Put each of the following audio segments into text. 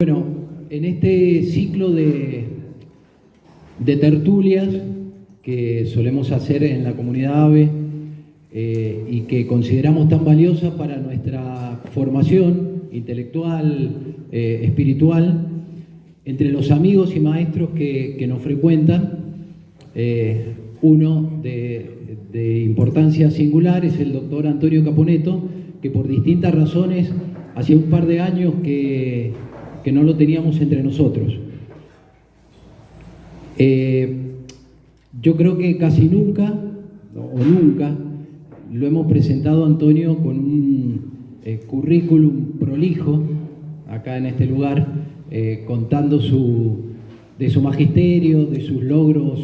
Bueno, en este ciclo de tertulias que solemos hacer en la comunidad AVE y que consideramos tan valiosas para nuestra formación intelectual, espiritual, entre los amigos y maestros que nos frecuentan, uno de importancia singular es el doctor Antonio Caponeto, que por distintas razones hacía un par de años que no lo teníamos entre nosotros. Yo creo que casi nunca, o nunca, lo hemos presentado a Antonio con un currículum prolijo, acá en este lugar, contando de su magisterio, de sus logros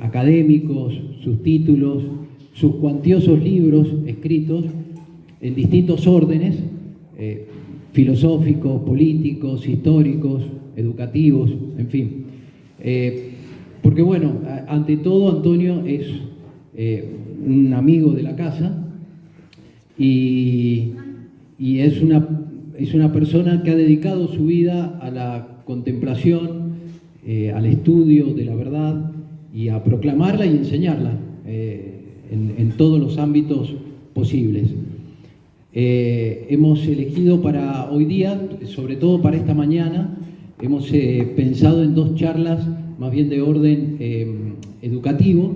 académicos, sus títulos, sus cuantiosos libros escritos en distintos órdenes, filosóficos, políticos, históricos, educativos, en fin. Porque bueno, ante todo Antonio es un amigo de la casa y es una persona que ha dedicado su vida a la contemplación, al estudio de la verdad y a proclamarla y enseñarla en todos los ámbitos posibles. Hemos elegido para hoy día, sobre todo para esta mañana, hemos pensado en dos charlas más bien de orden educativo.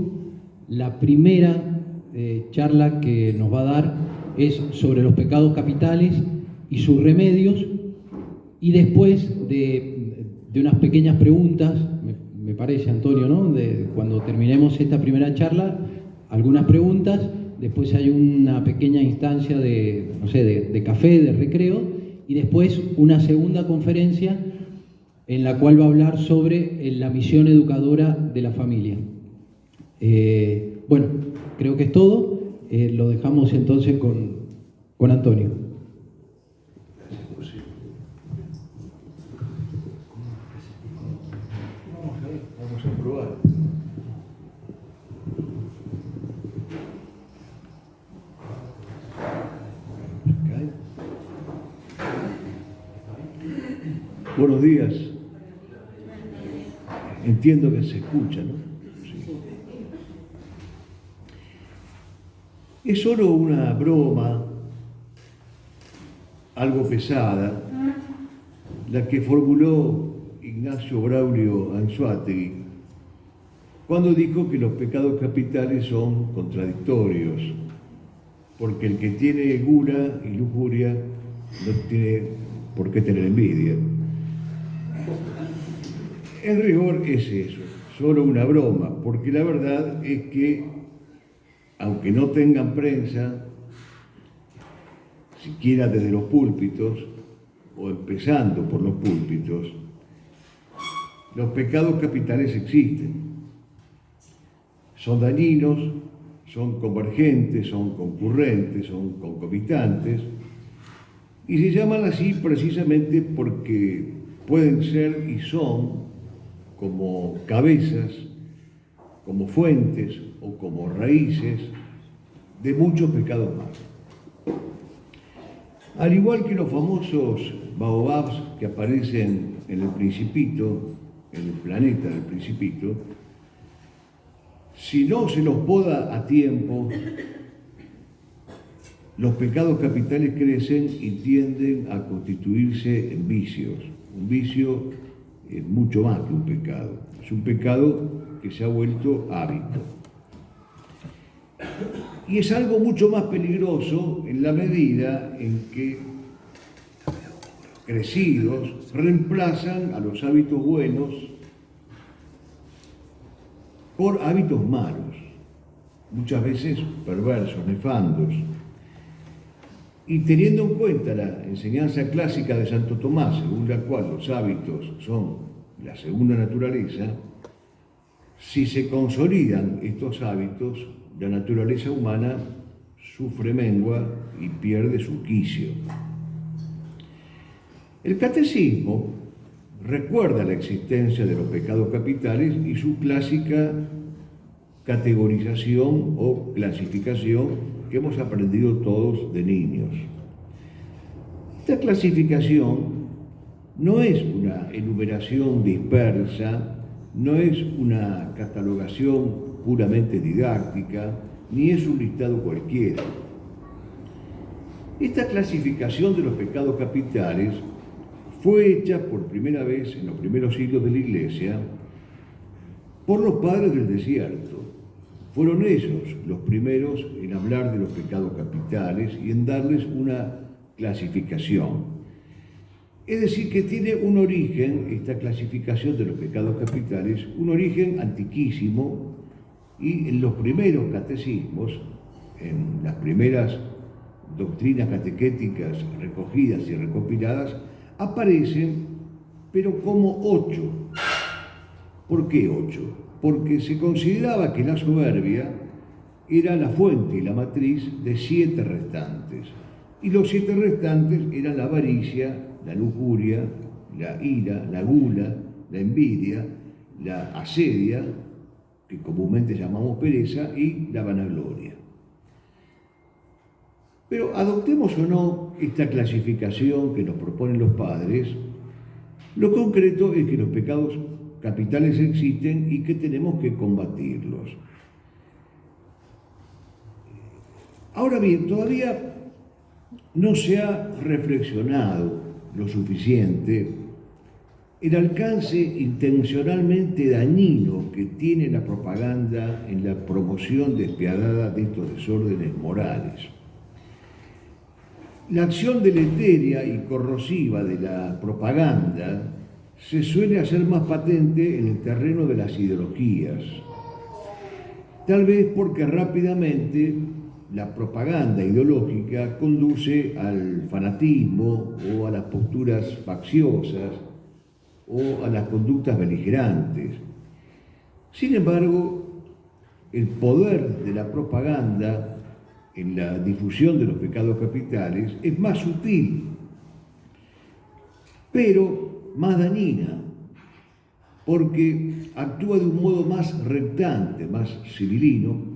La primera charla que nos va a dar es sobre los pecados capitales y sus remedios, y después de unas pequeñas preguntas, me parece, Antonio, ¿no? Cuando terminemos esta primera charla, algunas preguntas. Después hay una pequeña instancia de café, de recreo, y después una segunda conferencia en la cual va a hablar sobre la misión educadora de la familia. Bueno, creo que es todo. Lo dejamos entonces con Antonio. Vamos a probar. Buenos días. Entiendo que se escucha, ¿no? Sí. Es solo una broma, algo pesada, la que formuló Ignacio Braulio Anzoátegui cuando dijo que los pecados capitales son contradictorios, porque el que tiene gula y lujuria no tiene por qué tener envidia. En rigor es eso, solo una broma, porque la verdad es que, aunque no tengan prensa, siquiera desde los púlpitos, o empezando por los púlpitos, los pecados capitales existen. Son dañinos, son convergentes, son concurrentes, son concomitantes, y se llaman así precisamente porque pueden ser y son como cabezas, como fuentes o como raíces de muchos pecados más. Al igual que los famosos baobabs que aparecen en el Principito, en el planeta del Principito, si no se los poda a tiempo, los pecados capitales crecen y tienden a constituirse en vicios. Un vicio es mucho más que un pecado. Es un pecado que se ha vuelto hábito. Y es algo mucho más peligroso en la medida en que, crecidos, reemplazan a los hábitos buenos por hábitos malos, muchas veces perversos, nefandos. Y teniendo en cuenta la enseñanza clásica de Santo Tomás, según la cual los hábitos son la segunda naturaleza, si se consolidan estos hábitos, la naturaleza humana sufre mengua y pierde su quicio. El catecismo recuerda la existencia de los pecados capitales y su clásica categorización o clasificación que hemos aprendido todos de niños. Esta clasificación no es una enumeración dispersa, no es una catalogación puramente didáctica, ni es un listado cualquiera. Esta clasificación de los pecados capitales fue hecha por primera vez en los primeros siglos de la Iglesia por los padres del desierto. Fueron ellos los primeros en hablar de los pecados capitales y en darles una clasificación. Es decir, que tiene un origen, esta clasificación de los pecados capitales, un origen antiquísimo, y en los primeros catecismos, en las primeras doctrinas catequéticas recogidas y recopiladas, aparecen, pero como 8. ¿Por qué 8? Porque se consideraba que la soberbia era la fuente y la matriz de 7 restantes. Y los 7 restantes eran la avaricia, la lujuria, la ira, la gula, la envidia, la asedia, que comúnmente llamamos pereza, y la vanagloria. Pero adoptemos o no esta clasificación que nos proponen los padres, lo concreto es que los pecados capitales existen y que tenemos que combatirlos. Ahora bien, todavía no se ha reflexionado lo suficiente el alcance intencionalmente dañino que tiene la propaganda en la promoción despiadada de estos desórdenes morales. La acción deletérea y corrosiva de la propaganda se suele hacer más patente en el terreno de las ideologías, tal vez porque rápidamente la propaganda ideológica conduce al fanatismo o a las posturas facciosas o a las conductas beligerantes. Sin embargo, el poder de la propaganda en la difusión de los pecados capitales es más sutil, pero más dañina, porque actúa de un modo más reptante, más civilino,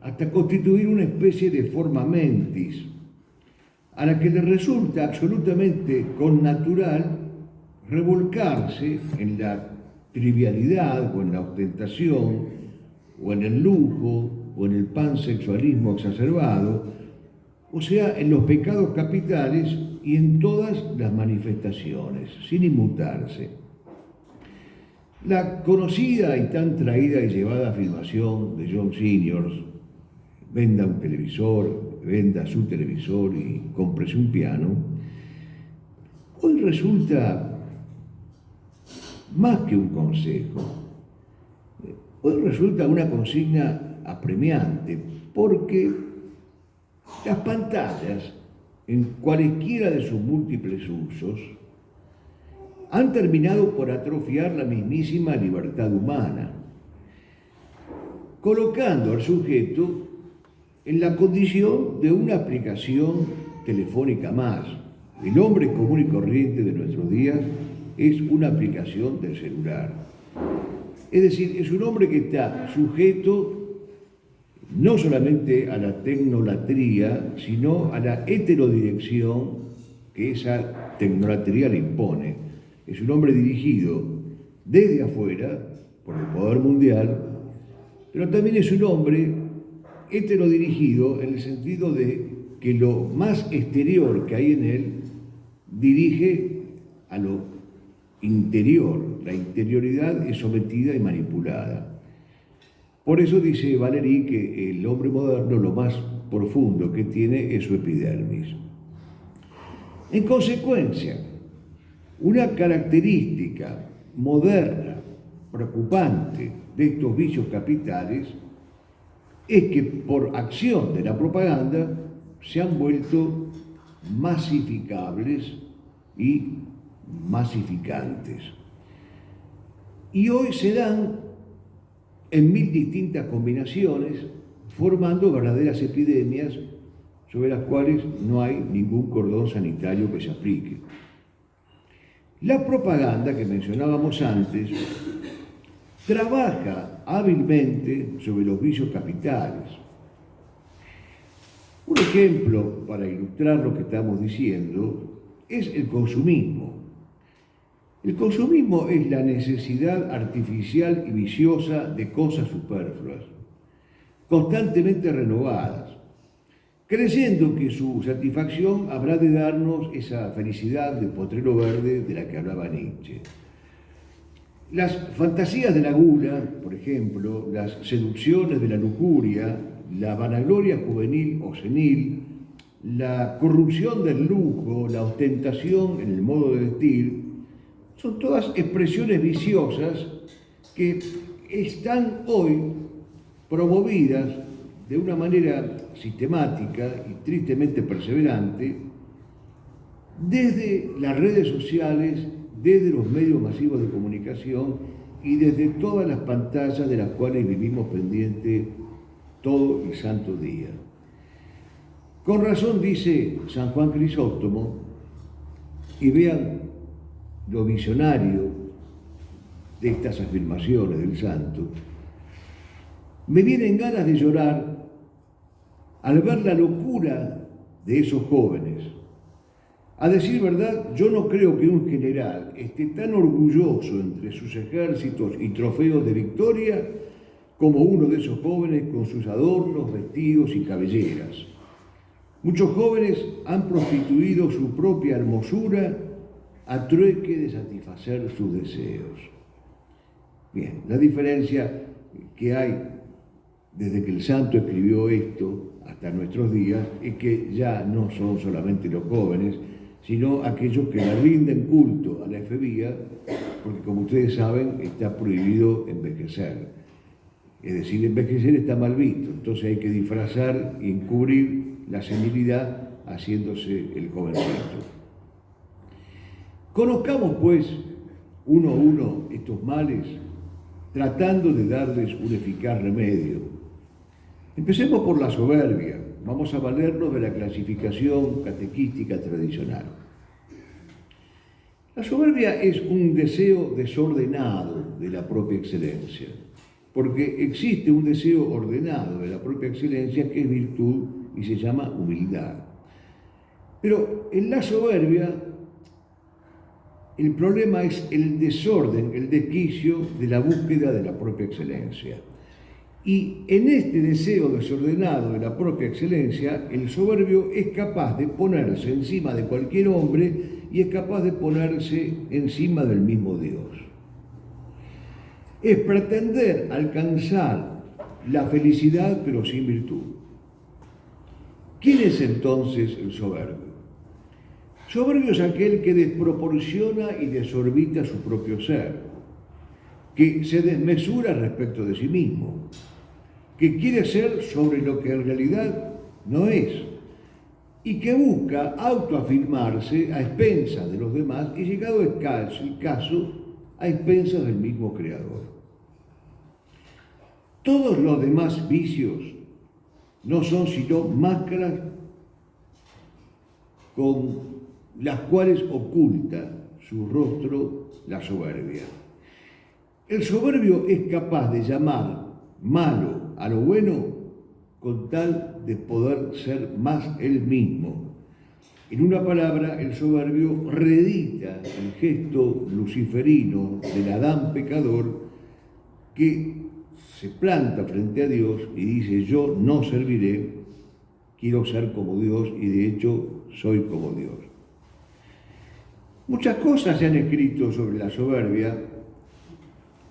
hasta constituir una especie de forma mentis, a la que le resulta absolutamente connatural revolcarse en la trivialidad o en la ostentación o en el lujo o en el pansexualismo exacerbado, o sea, en los pecados capitales y en todas las manifestaciones, sin inmutarse. La conocida y tan traída y llevada afirmación de John Seniors, venda un televisor, venda su televisor y cómprese un piano, hoy resulta más que un consejo, hoy resulta una consigna apremiante, porque las pantallas, en cualesquiera de sus múltiples usos, han terminado por atrofiar la mismísima libertad humana, colocando al sujeto en la condición de una aplicación telefónica más. El hombre común y corriente de nuestros días es una aplicación del celular. Es decir, es un hombre que está sujeto no solamente a la tecnolatría, sino a la heterodirección que esa tecnolatría le impone. Es un hombre dirigido desde afuera, por el poder mundial, pero también es un hombre heterodirigido en el sentido de que lo más exterior que hay en él dirige a lo interior. La interioridad es sometida y manipulada. Por eso dice Valéry que el hombre moderno lo más profundo que tiene es su epidermis. En consecuencia, una característica moderna, preocupante de estos vicios capitales es que por acción de la propaganda se han vuelto masificables y masificantes. Y hoy se dan en 1000 distintas combinaciones, formando verdaderas epidemias sobre las cuales no hay ningún cordón sanitario que se aplique. La propaganda que mencionábamos antes trabaja hábilmente sobre los vicios capitales. Un ejemplo para ilustrar lo que estamos diciendo es el consumismo. El consumismo es la necesidad artificial y viciosa de cosas superfluas, constantemente renovadas, creyendo que su satisfacción habrá de darnos esa felicidad de potrero verde de la que hablaba Nietzsche. Las fantasías de la gula, por ejemplo, las seducciones de la lujuria, la vanagloria juvenil o senil, la corrupción del lujo, la ostentación en el modo de vestir, son todas expresiones viciosas que están hoy promovidas de una manera sistemática y tristemente perseverante desde las redes sociales, desde los medios masivos de comunicación y desde todas las pantallas de las cuales vivimos pendientes todo el santo día. Con razón dice San Juan Crisóstomo, y vean lo visionario de estas afirmaciones del santo, me vienen ganas de llorar al ver la locura de esos jóvenes. A decir verdad, yo no creo que un general esté tan orgulloso entre sus ejércitos y trofeos de victoria como uno de esos jóvenes con sus adornos, vestidos y cabelleras. Muchos jóvenes han prostituido su propia hermosura a trueque de satisfacer sus deseos. Bien, la diferencia que hay desde que el santo escribió esto hasta nuestros días es que ya no son solamente los jóvenes, sino aquellos que le rinden culto a la efebía, porque como ustedes saben, está prohibido envejecer. Es decir, envejecer está mal visto, entonces hay que disfrazar y encubrir la senilidad haciéndose el jovencito. Conozcamos, pues, uno a uno estos males, tratando de darles un eficaz remedio. Empecemos por la soberbia. Vamos a valernos de la clasificación catequística tradicional. La soberbia es un deseo desordenado de la propia excelencia, porque existe un deseo ordenado de la propia excelencia que es virtud y se llama humildad. Pero en la soberbia el problema es el desorden, el desquicio de la búsqueda de la propia excelencia. Y en este deseo desordenado de la propia excelencia, el soberbio es capaz de ponerse encima de cualquier hombre y es capaz de ponerse encima del mismo Dios. Es pretender alcanzar la felicidad pero sin virtud. ¿Quién es entonces el soberbio? Soberbio es aquel que desproporciona y desorbita su propio ser, que se desmesura respecto de sí mismo, que quiere ser sobre lo que en realidad no es, y que busca autoafirmarse a expensas de los demás y, llegado el caso, a expensas del mismo Creador. Todos los demás vicios no son sino máscaras con las cuales oculta su rostro la soberbia. El soberbio es capaz de llamar malo a lo bueno con tal de poder ser más él mismo. En una palabra, el soberbio reedita el gesto luciferino del Adán pecador que se planta frente a Dios y dice: yo no serviré, quiero ser como Dios y de hecho soy como Dios. Muchas cosas se han escrito sobre la soberbia,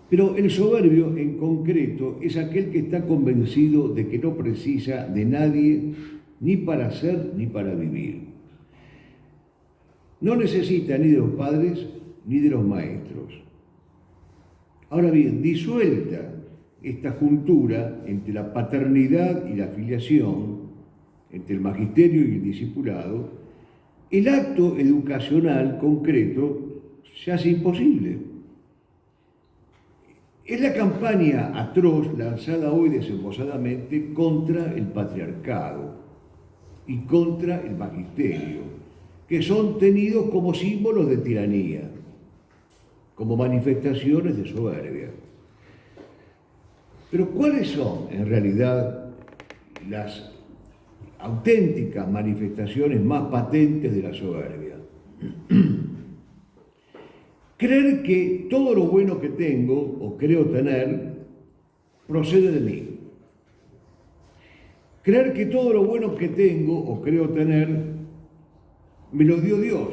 pero el soberbio en concreto es aquel que está convencido de que no precisa de nadie ni para ser ni para vivir. No necesita ni de los padres ni de los maestros. Ahora bien, disuelta esta juntura entre la paternidad y la filiación, entre el magisterio y el discipulado, el acto educacional concreto se hace imposible. Es la campaña atroz lanzada hoy desembosadamente contra el patriarcado y contra el magisterio, que son tenidos como símbolos de tiranía, como manifestaciones de soberbia. Pero ¿cuáles son en realidad las auténticas manifestaciones más patentes de la soberbia? Creer que todo lo bueno que tengo o creo tener procede de mí. Creer que todo lo bueno que tengo o creo tener me lo dio Dios,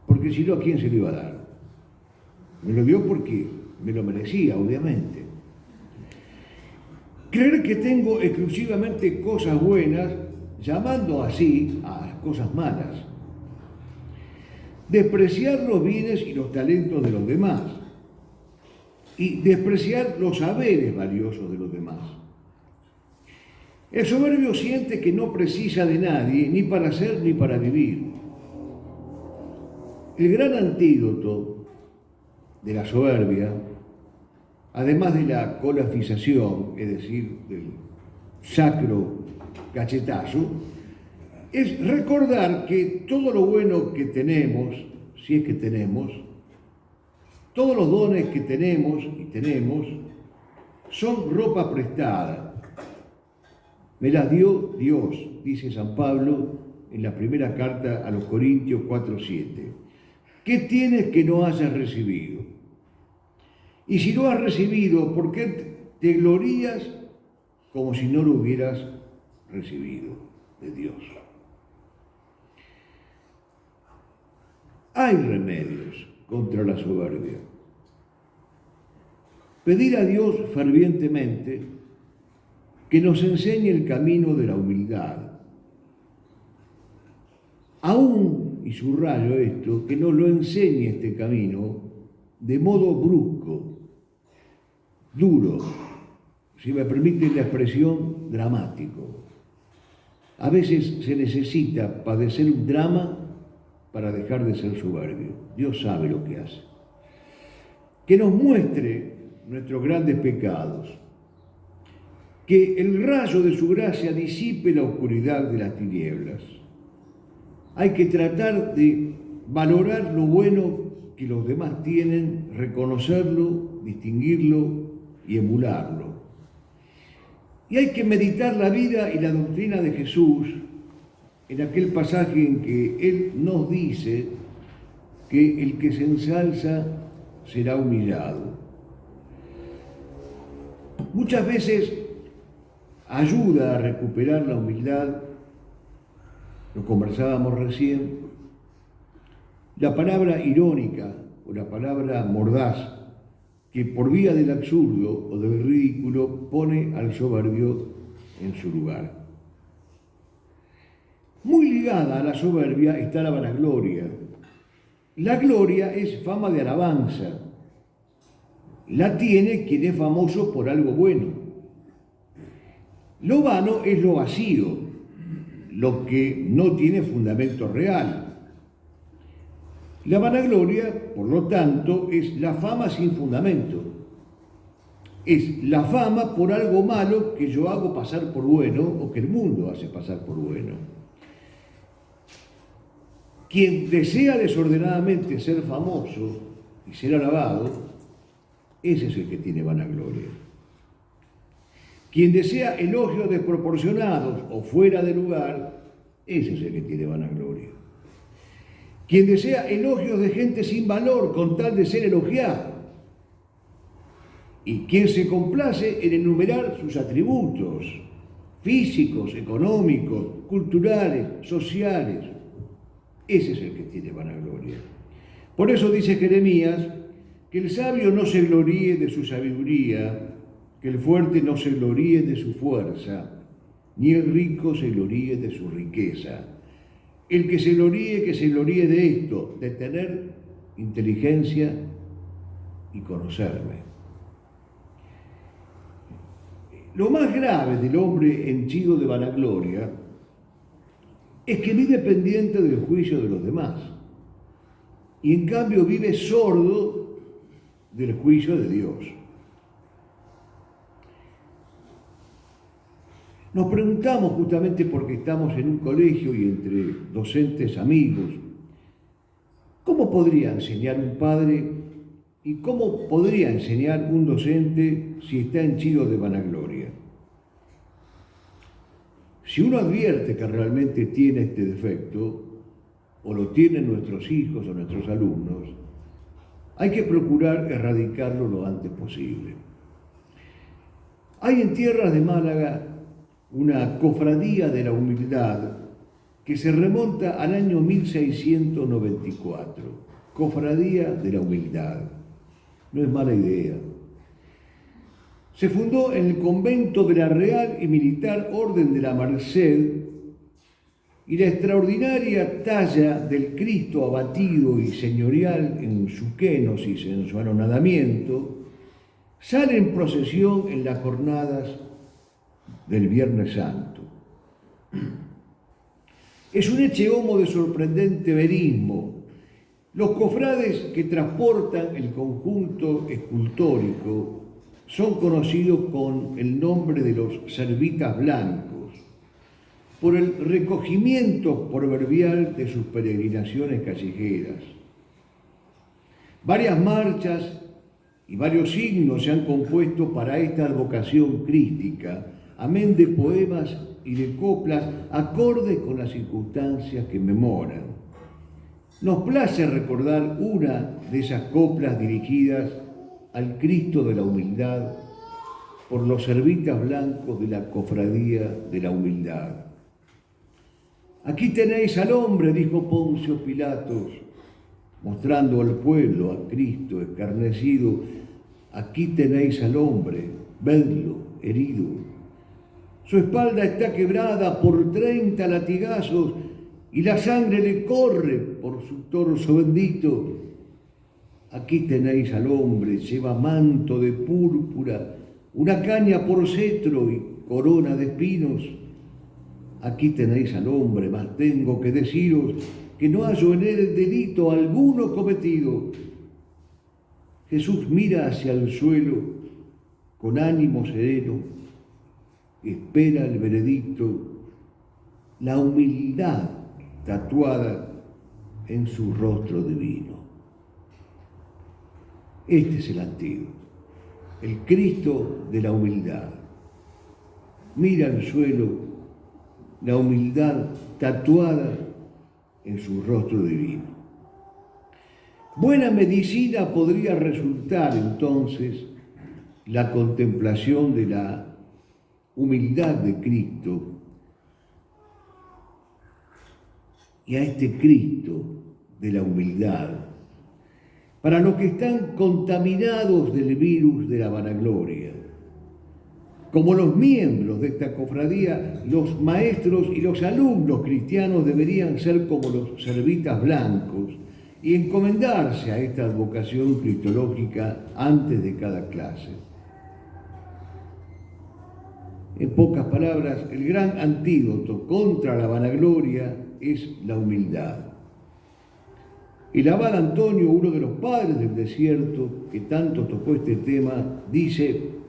porque si no, ¿a quién se lo iba a dar? Me lo dio porque me lo merecía, obviamente. Creer que tengo exclusivamente cosas buenas, llamando así a las cosas malas. Despreciar los bienes y los talentos de los demás. Y despreciar los saberes valiosos de los demás. El soberbio siente que no precisa de nadie, ni para ser ni para vivir. El gran antídoto de la soberbia, además de la colafización, es decir, del sacro cachetazo, es recordar que todo lo bueno que tenemos, si es que tenemos, todos los dones que tenemos y tenemos, son ropa prestada. Me las dio Dios, dice San Pablo en la primera carta a los Corintios 4:7. ¿Qué tienes que no hayas recibido? Y si lo has recibido, ¿por qué te glorías como si no lo hubieras recibido de Dios? Hay remedios contra la soberbia. Pedir a Dios fervientemente que nos enseñe el camino de la humildad. Aún, y subrayo esto, que nos lo enseñe este camino de modo brusco, duro, si me permiten la expresión, dramático. A veces se necesita padecer un drama para dejar de ser soberbio. Dios sabe lo que hace. Que nos muestre nuestros grandes pecados. Que el rayo de su gracia disipe la oscuridad de las tinieblas. Hay que tratar de valorar lo bueno que los demás tienen, reconocerlo, distinguirlo y emularlo. Y hay que meditar la vida y la doctrina de Jesús en aquel pasaje en que Él nos dice que el que se ensalza será humillado. Muchas veces ayuda a recuperar la humildad, lo conversábamos recién, la palabra irónica o la palabra mordaz, que por vía del absurdo o del ridículo pone al soberbio en su lugar. Muy ligada a la soberbia está la vanagloria. La gloria es fama de alabanza. La tiene quien es famoso por algo bueno. Lo vano es lo vacío, lo que no tiene fundamento real. La vanagloria, por lo tanto, es la fama sin fundamento. Es la fama por algo malo que yo hago pasar por bueno o que el mundo hace pasar por bueno. Quien desea desordenadamente ser famoso y ser alabado, ese es el que tiene vanagloria. Quien desea elogios desproporcionados o fuera de lugar, ese es el que tiene vanagloria. Quien desea elogios de gente sin valor con tal de ser elogiado. Y quien se complace en enumerar sus atributos físicos, económicos, culturales, sociales. Ese es el que tiene vanagloria. Por eso dice Jeremías que el sabio no se gloríe de su sabiduría, que el fuerte no se gloríe de su fuerza, ni el rico se gloríe de su riqueza. El que se gloríe de esto, de tener inteligencia y conocerme. Lo más grave del hombre henchido de vanagloria es que vive pendiente del juicio de los demás y en cambio vive sordo del juicio de Dios. Nos preguntamos, justamente porque estamos en un colegio y entre docentes amigos, ¿cómo podría enseñar un padre y cómo podría enseñar un docente si está henchido de vanagloria? Si uno advierte que realmente tiene este defecto, o lo tienen nuestros hijos o nuestros alumnos, hay que procurar erradicarlo lo antes posible. Hay en tierras de Málaga una cofradía de la humildad que se remonta al año 1694. Cofradía de la humildad. No es mala idea. Se fundó en el convento de la Real y Militar Orden de la Merced, y la extraordinaria talla del Cristo abatido y señorial en su kenosis, en su anonadamiento, sale en procesión en las jornadas del Viernes Santo. Es un ecce homo de sorprendente verismo. Los cofrades que transportan el conjunto escultórico son conocidos con el nombre de los servitas blancos, por el recogimiento proverbial de sus peregrinaciones callejeras. Varias marchas y varios signos se han compuesto para esta advocación crística, amén de poemas y de coplas acordes con las circunstancias que memoran. Nos place recordar una de esas coplas dirigidas al Cristo de la humildad por los servitas blancos de la Cofradía de la Humildad. Aquí tenéis al hombre, dijo Poncio Pilatos, mostrando al pueblo a Cristo escarnecido. Aquí tenéis al hombre, vedlo, herido. Su espalda está quebrada por 30 latigazos y la sangre le corre por su torso bendito. Aquí tenéis al hombre, lleva manto de púrpura, una caña por cetro y corona de espinos. Aquí tenéis al hombre, mas tengo que deciros que no hallo en él delito alguno cometido. Jesús mira hacia el suelo con ánimo sereno, espera el veredicto, la humildad tatuada en su rostro divino. Este es el antídoto, el Cristo de la humildad. Mira al suelo, la humildad tatuada en su rostro divino. Buena medicina podría resultar entonces la contemplación de la humildad de Cristo, y a este Cristo de la humildad, para los que están contaminados del virus de la vanagloria. Como los miembros de esta cofradía, los maestros y los alumnos cristianos deberían ser como los servitas blancos y encomendarse a esta advocación cristológica antes de cada clase. En pocas palabras, el gran antídoto contra la vanagloria es la humildad. El abad Antonio, uno de los padres del desierto que tanto tocó este tema, dice: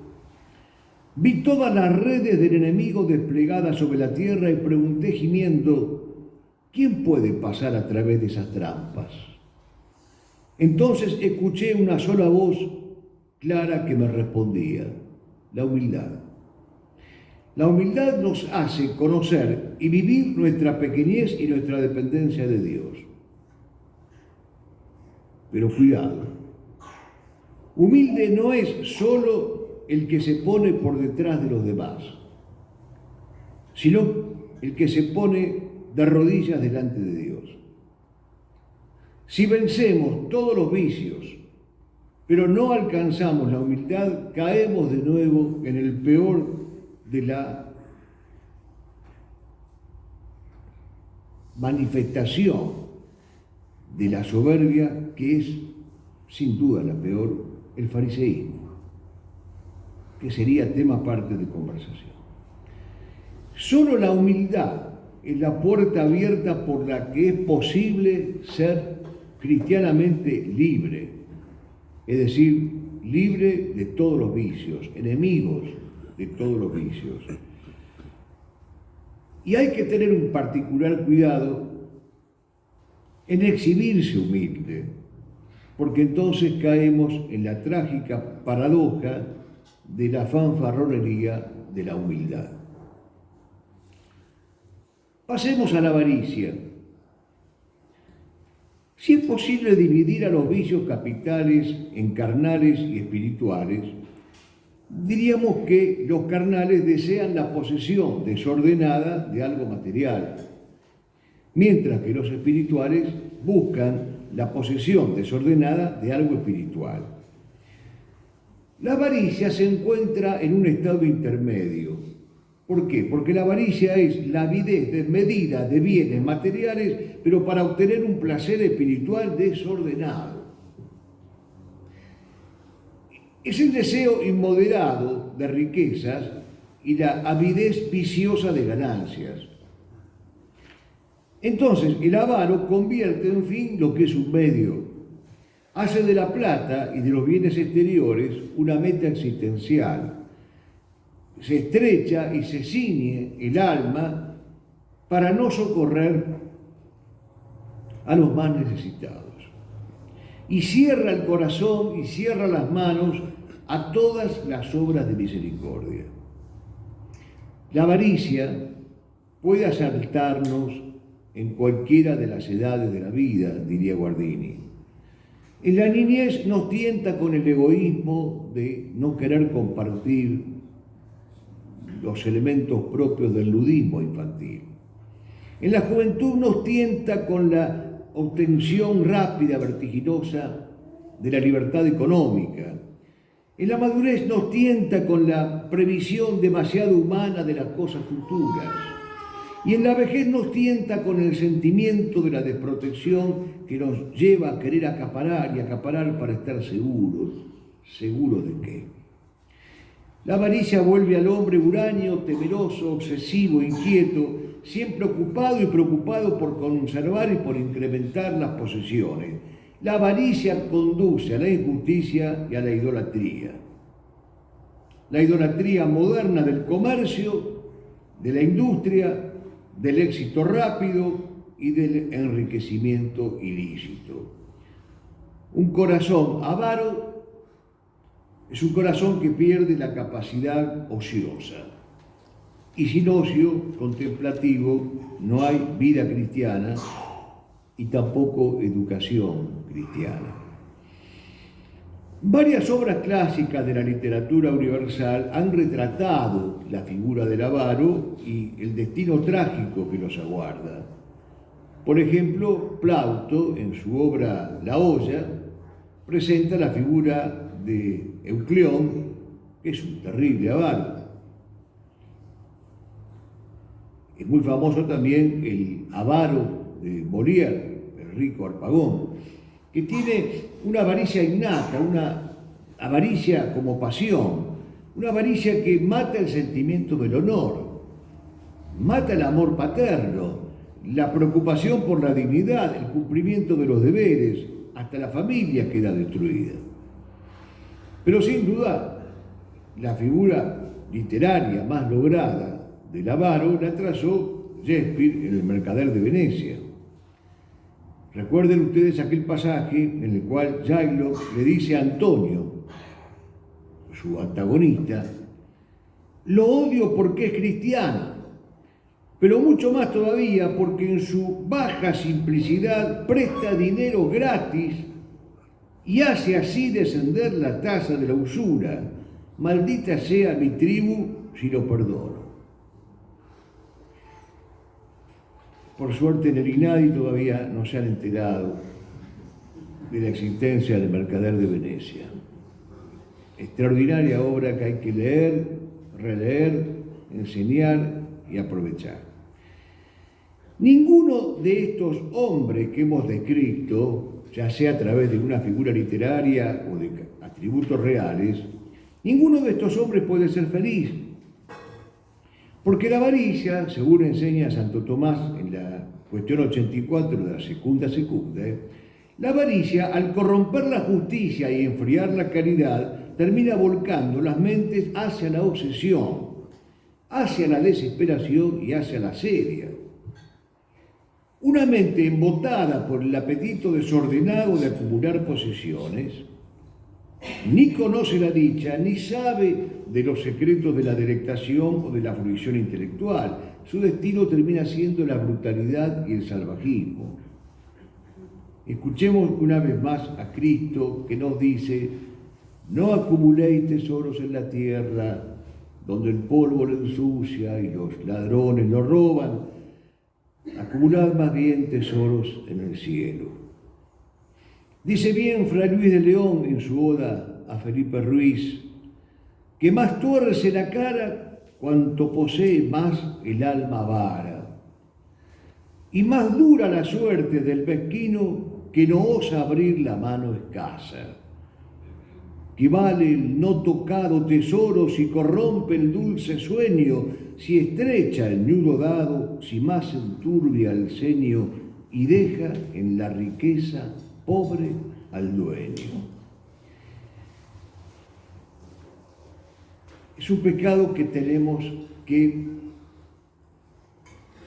vi todas las redes del enemigo desplegadas sobre la tierra y pregunté gimiendo, ¿quién puede pasar a través de esas trampas? Entonces escuché una sola voz clara que me respondía: la humildad. La humildad nos hace conocer y vivir nuestra pequeñez y nuestra dependencia de Dios. Pero cuidado, humilde no es solo el que se pone por detrás de los demás, sino el que se pone de rodillas delante de Dios. Si vencemos todos los vicios, pero no alcanzamos la humildad, caemos de nuevo en el peor de la manifestación de la soberbia, que es sin duda la peor, el fariseísmo, que sería tema aparte de conversación. Solo la humildad es la puerta abierta por la que es posible ser cristianamente libre, es decir, libre de todos los vicios, enemigos de todos los vicios. Y hay que tener un particular cuidado en exhibirse humilde, porque entonces caemos en la trágica paradoja de la fanfarronería de la humildad. Pasemos a la avaricia. Si es posible dividir a los vicios capitales en carnales y espirituales, diríamos que los carnales desean la posesión desordenada de algo material, mientras que los espirituales buscan la posesión desordenada de algo espiritual. La avaricia se encuentra en un estado intermedio. ¿Por qué? Porque la avaricia es la avidez desmedida de bienes materiales, pero para obtener un placer espiritual desordenado. Es el deseo inmoderado de riquezas y la avidez viciosa de ganancias. Entonces, el avaro convierte, en fin, lo que es un medio. Hace de la plata y de los bienes exteriores una meta existencial. Se estrecha y se ciñe el alma para no socorrer a los más necesitados. Y cierra el corazón y cierra las manos a todas las obras de misericordia. La avaricia puede asaltarnos en cualquiera de las edades de la vida, diría Guardini. En la niñez nos tienta con el egoísmo de no querer compartir los elementos propios del ludismo infantil. En la juventud nos tienta con la obtención rápida, vertiginosa de la libertad económica. En la madurez nos tienta con la previsión demasiado humana de las cosas futuras. Y en la vejez nos tienta con el sentimiento de la desprotección que nos lleva a querer acaparar y acaparar para estar seguros. ¿Seguros de qué? La avaricia vuelve al hombre huraño, temeroso, obsesivo, inquieto, siempre ocupado y preocupado por conservar y por incrementar las posesiones. La avaricia conduce a la injusticia y a la idolatría. La idolatría moderna del comercio, de la industria, del éxito rápido y del enriquecimiento ilícito. Un corazón avaro es un corazón que pierde la capacidad ociosa. Y sin ocio contemplativo no hay vida cristiana y tampoco educación cristiana. Varias obras clásicas de la literatura universal han retratado la figura del avaro y el destino trágico que los aguarda. Por ejemplo, Plauto, en su obra La Hoya, presenta la figura de Eucleón, que es un terrible avaro. Es muy famoso también el avaro de Molière, el rico Harpagón, que tiene una avaricia innata, una avaricia como pasión, una avaricia que mata el sentimiento del honor, mata el amor paterno, la preocupación por la dignidad, el cumplimiento de los deberes, hasta la familia queda destruida. Pero sin duda, la figura literaria más lograda del avaro la trazó Shakespeare en El Mercader de Venecia. Recuerden ustedes aquel pasaje en el cual Shylock le dice a Antonio, su antagonista, lo odio porque es cristiano, pero mucho más todavía porque en su baja simplicidad presta dinero gratis y hace así descender la tasa de la usura. Maldita sea mi tribu si lo perdono. Por suerte en el INADI todavía no se han enterado de la existencia del Mercader de Venecia. Extraordinaria obra que hay que leer, releer, enseñar y aprovechar. Ninguno de estos hombres que hemos descrito, ya sea a través de una figura literaria o de atributos reales, ninguno de estos hombres puede ser feliz. Porque la avaricia, según enseña Santo Tomás en la cuestión 84 de la Secunda, la avaricia, al corromper la justicia y enfriar la caridad, termina volcando las mentes hacia la obsesión, hacia la desesperación y hacia la asedia. Una mente embotada por el apetito desordenado de acumular posesiones, ni conoce la dicha, ni sabe de los secretos de la delectación o de la fruición intelectual. Su destino termina siendo la brutalidad y el salvajismo. Escuchemos una vez más a Cristo que nos dice: no acumuléis tesoros en la tierra, donde el polvo lo ensucia y los ladrones lo roban. Acumulad más bien tesoros en el cielo. Dice bien Fray Luis de León en su oda a Felipe Ruiz, que más tuerce la cara cuanto posee más el alma avara, y más dura la suerte del mezquino que no osa abrir la mano escasa. Que vale el no tocado tesoro si corrompe el dulce sueño, si estrecha el nudo dado, si más enturbia el ceño y deja en la riqueza pobre al dueño. Es un pecado que tenemos que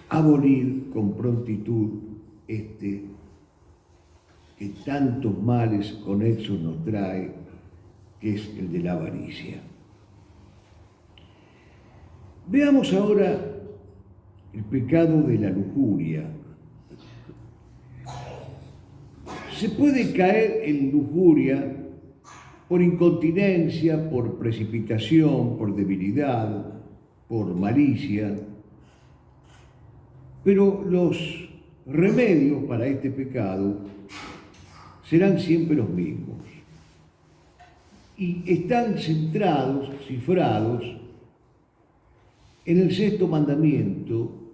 abolir con prontitud, que tantos males conexos nos trae, que es el de la avaricia. Veamos ahora el pecado de la lujuria. Se puede caer en lujuria por incontinencia, por precipitación, por debilidad, por malicia, pero los remedios para este pecado serán siempre los mismos y están centrados, cifrados en el sexto mandamiento,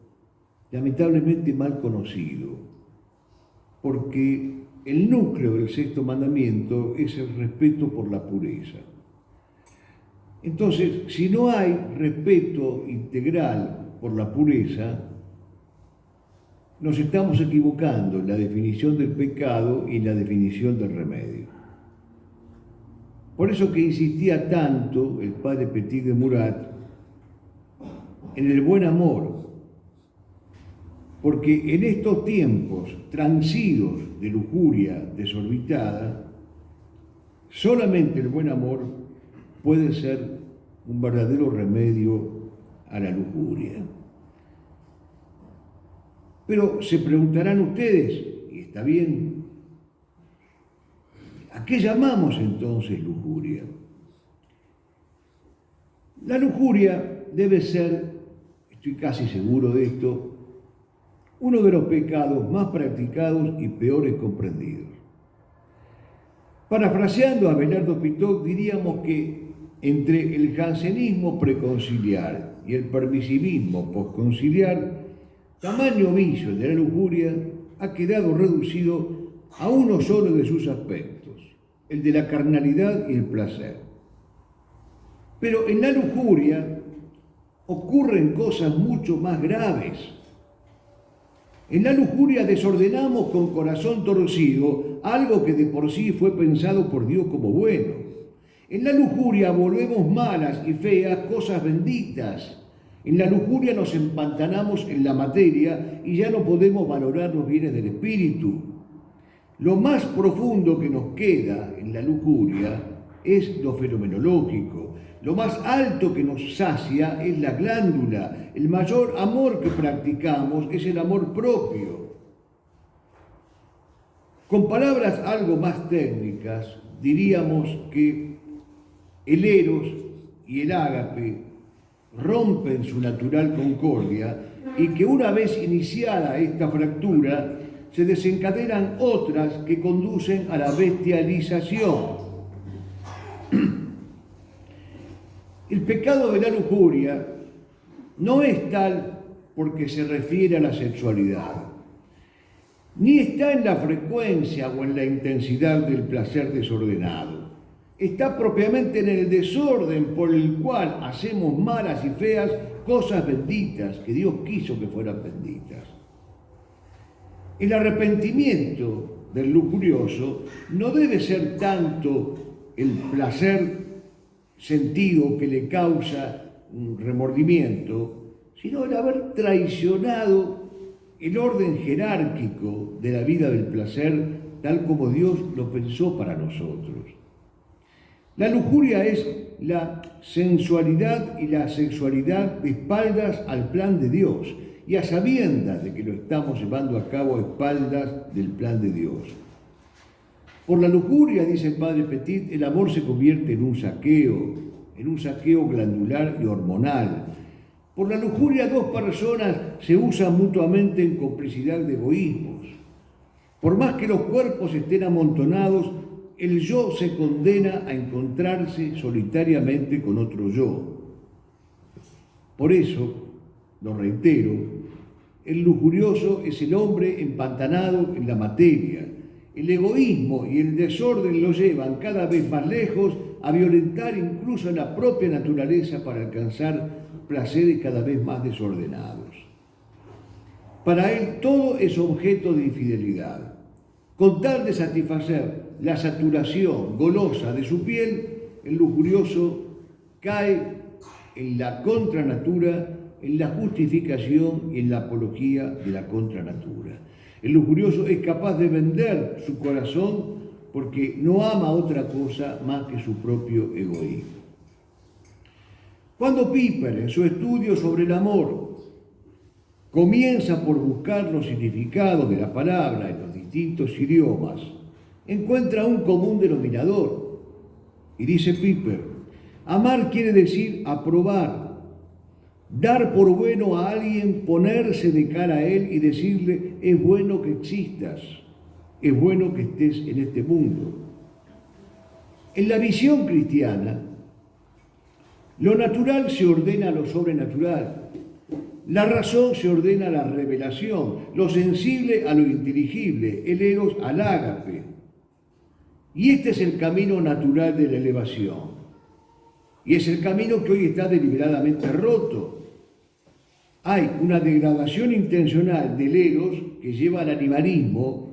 lamentablemente mal conocido, porque el núcleo del sexto mandamiento es el respeto por la pureza. Entonces, si no hay respeto integral por la pureza, nos estamos equivocando en la definición del pecado y en la definición del remedio. Por eso que insistía tanto el padre Petit de Murat en el buen amor, porque en estos tiempos transidos de lujuria desorbitada, solamente el buen amor puede ser un verdadero remedio a la lujuria. Pero se preguntarán ustedes, y está bien, ¿a qué llamamos entonces lujuria? La lujuria debe ser, estoy casi seguro de esto, uno de los pecados más practicados y peores comprendidos. Parafraseando a Abelardo Pitot, diríamos que entre el jansenismo preconciliar y el permisivismo posconciliar, tamaño vicio de la lujuria ha quedado reducido a uno solo de sus aspectos, el de la carnalidad y el placer. Pero en la lujuria ocurren cosas mucho más graves. En la lujuria desordenamos con corazón torcido algo que de por sí fue pensado por Dios como bueno. En la lujuria volvemos malas y feas cosas benditas. En la lujuria nos empantanamos en la materia y ya no podemos valorar los bienes del espíritu. Lo más profundo que nos queda en la lujuria es lo fenomenológico. Lo más alto que nos sacia es la glándula. El mayor amor que practicamos es el amor propio. Con palabras algo más técnicas, diríamos que el eros y el ágape rompen su natural concordia y que una vez iniciada esta fractura, se desencadenan otras que conducen a la bestialización. El pecado de la lujuria no es tal porque se refiere a la sexualidad, ni está en la frecuencia o en la intensidad del placer desordenado. Está propiamente en el desorden por el cual hacemos malas y feas cosas benditas que Dios quiso que fueran benditas. El arrepentimiento del lujurioso no debe ser tanto el placer sentido que le causa un remordimiento, sino el haber traicionado el orden jerárquico de la vida del placer tal como Dios lo pensó para nosotros. La lujuria es la sensualidad y la sexualidad de espaldas al plan de Dios y a sabiendas de que lo estamos llevando a cabo a espaldas del plan de Dios. Por la lujuria, dice el padre Petit, el amor se convierte en un saqueo glandular y hormonal. Por la lujuria, dos personas se usan mutuamente en complicidad de egoísmos. Por más que los cuerpos estén amontonados, el yo se condena a encontrarse solitariamente con otro yo. Por eso, lo reitero, el lujurioso es el hombre empantanado en la materia. El egoísmo y el desorden lo llevan cada vez más lejos a violentar incluso la propia naturaleza para alcanzar placeres cada vez más desordenados. Para él todo es objeto de infidelidad. Con tal de satisfacer la saturación golosa de su piel, el lujurioso cae en la contranatura, en la justificación y en la apología de la contranatura. El lujurioso es capaz de vender su corazón porque no ama otra cosa más que su propio egoísmo. Cuando Piper, en su estudio sobre el amor, comienza por buscar los significados de la palabra en los distintos idiomas, encuentra un común denominador. Y dice Piper, amar quiere decir aprobar, dar por bueno a alguien, ponerse de cara a él y decirle, es bueno que existas, es bueno que estés en este mundo. En la visión cristiana, lo natural se ordena a lo sobrenatural, la razón se ordena a la revelación, lo sensible a lo inteligible, el eros al ágape. Y este es el camino natural de la elevación. Y es el camino que hoy está deliberadamente roto. Hay una degradación intencional del eros que lleva al animalismo,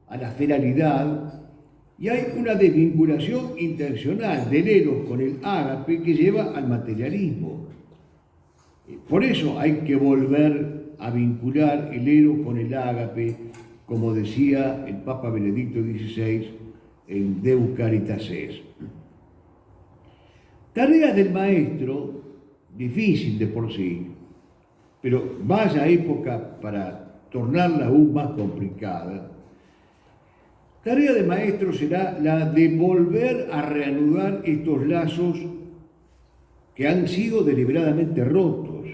a la feralidad, y hay una desvinculación intencional del eros con el ágape que lleva al materialismo. Por eso hay que volver a vincular el eros con el ágape, como decía el Papa Benedicto XVI en Deus Caritas Est. Tarea del maestro, difícil de por sí, pero vaya época para tornarla aún más complicada. Tarea del maestro será la de volver a reanudar estos lazos que han sido deliberadamente rotos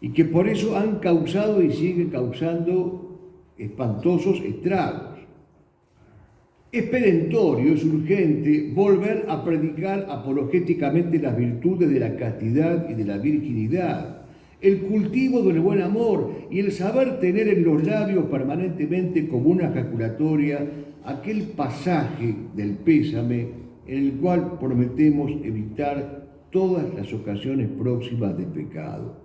y que por eso han causado y siguen causando espantosos estragos. Es perentorio, es urgente volver a predicar apologéticamente las virtudes de la castidad y de la virginidad, el cultivo del buen amor y el saber tener en los labios permanentemente como una ejaculatoria aquel pasaje del pésame en el cual prometemos evitar todas las ocasiones próximas de pecado.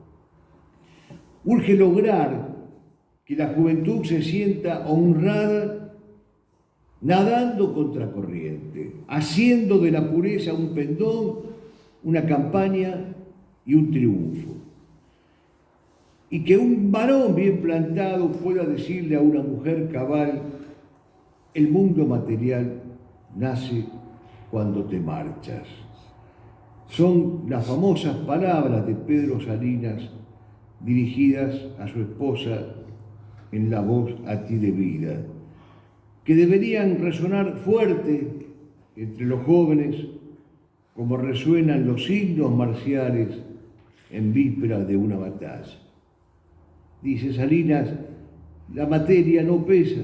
Urge lograr que la juventud se sienta honrada nadando contracorriente, haciendo de la pureza un pendón, una campaña y un triunfo. Y que un varón bien plantado pueda decirle a una mujer cabal, el mundo material nace cuando te marchas. Son las famosas palabras de Pedro Salinas dirigidas a su esposa en la voz a ti de vida, que deberían resonar fuerte entre los jóvenes como resuenan los himnos marciales en vísperas de una batalla. Dice Salinas, la materia no pesa,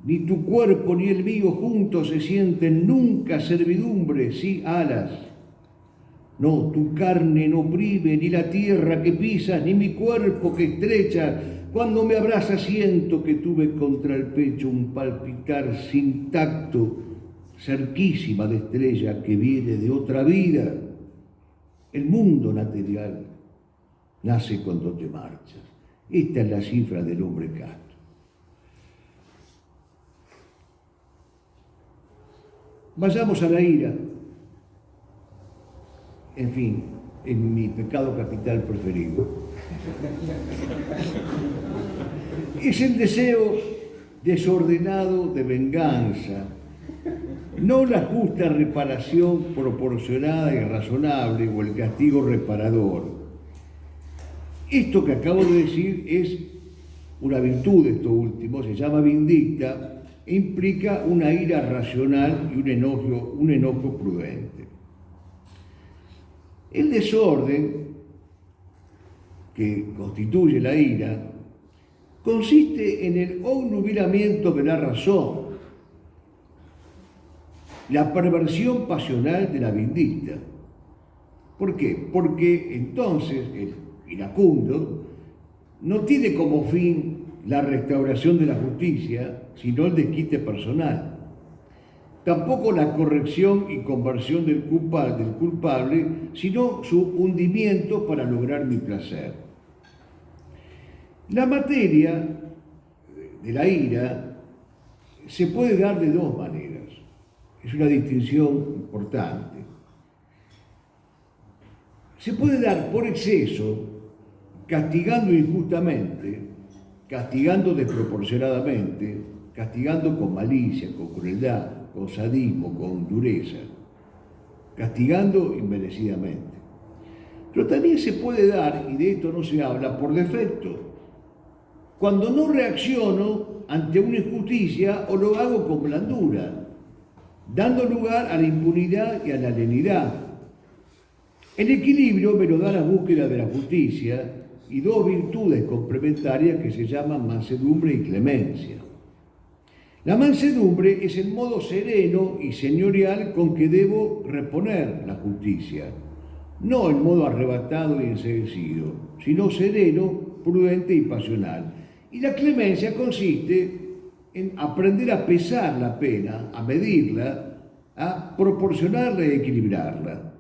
ni tu cuerpo ni el mío juntos se sienten nunca servidumbre, sí alas. No, tu carne no oprime, ni la tierra que pisas, ni mi cuerpo que estrecha. Cuando me abrazas siento que tuve contra el pecho un palpitar sin tacto, cerquísima de estrella que viene de otra vida. El mundo material nace cuando te marchas. Esta es la cifra del hombre casto. Vayamos a la ira. En fin, en mi pecado capital preferido. Es el deseo desordenado de venganza, no la justa reparación proporcionada y razonable o el castigo reparador. Esto que acabo de decir es una virtud de esto último, se llama vindicta, implica una ira racional y un enojo prudente. El desorden que constituye la ira consiste en el obnubilamiento de la razón, la perversión pasional de la vindicta. ¿Por qué? Porque entonces el iracundo no tiene como fin la restauración de la justicia, sino el desquite personal. Tampoco la corrección y conversión del culpable, sino su hundimiento para lograr mi placer. La materia de la ira se puede dar de dos maneras. Es una distinción importante. Se puede dar por exceso, castigando injustamente, castigando desproporcionadamente, castigando con malicia, con crueldad, con sadismo, con dureza, castigando inmerecidamente. Pero también se puede dar, y de esto no se habla, por defecto, cuando no reacciono ante una injusticia o lo hago con blandura, dando lugar a la impunidad y a la lenidad. El equilibrio me lo da la búsqueda de la justicia y dos virtudes complementarias que se llaman mansedumbre y clemencia. La mansedumbre es el modo sereno y señorial con que debo reponer la justicia, no el modo arrebatado y enseguecido, sino sereno, prudente y pasional. Y la clemencia consiste en aprender a pesar la pena, a medirla, a proporcionarla y equilibrarla.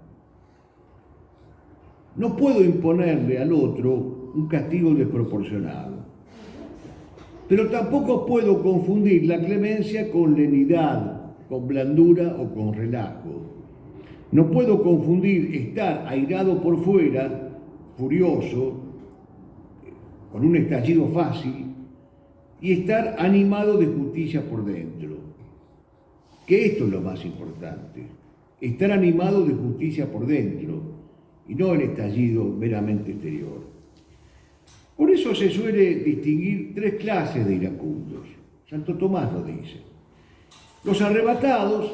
No puedo imponerle al otro un castigo desproporcionado, pero tampoco puedo confundir la clemencia con lenidad, con blandura o con relajo. No puedo confundir estar airado por fuera, furioso, con un estallido fácil, y estar animado de justicia por dentro. Que esto es lo más importante, estar animado de justicia por dentro, y no el estallido meramente exterior. Por eso se suele distinguir tres clases de iracundos. Santo Tomás lo dice. Los arrebatados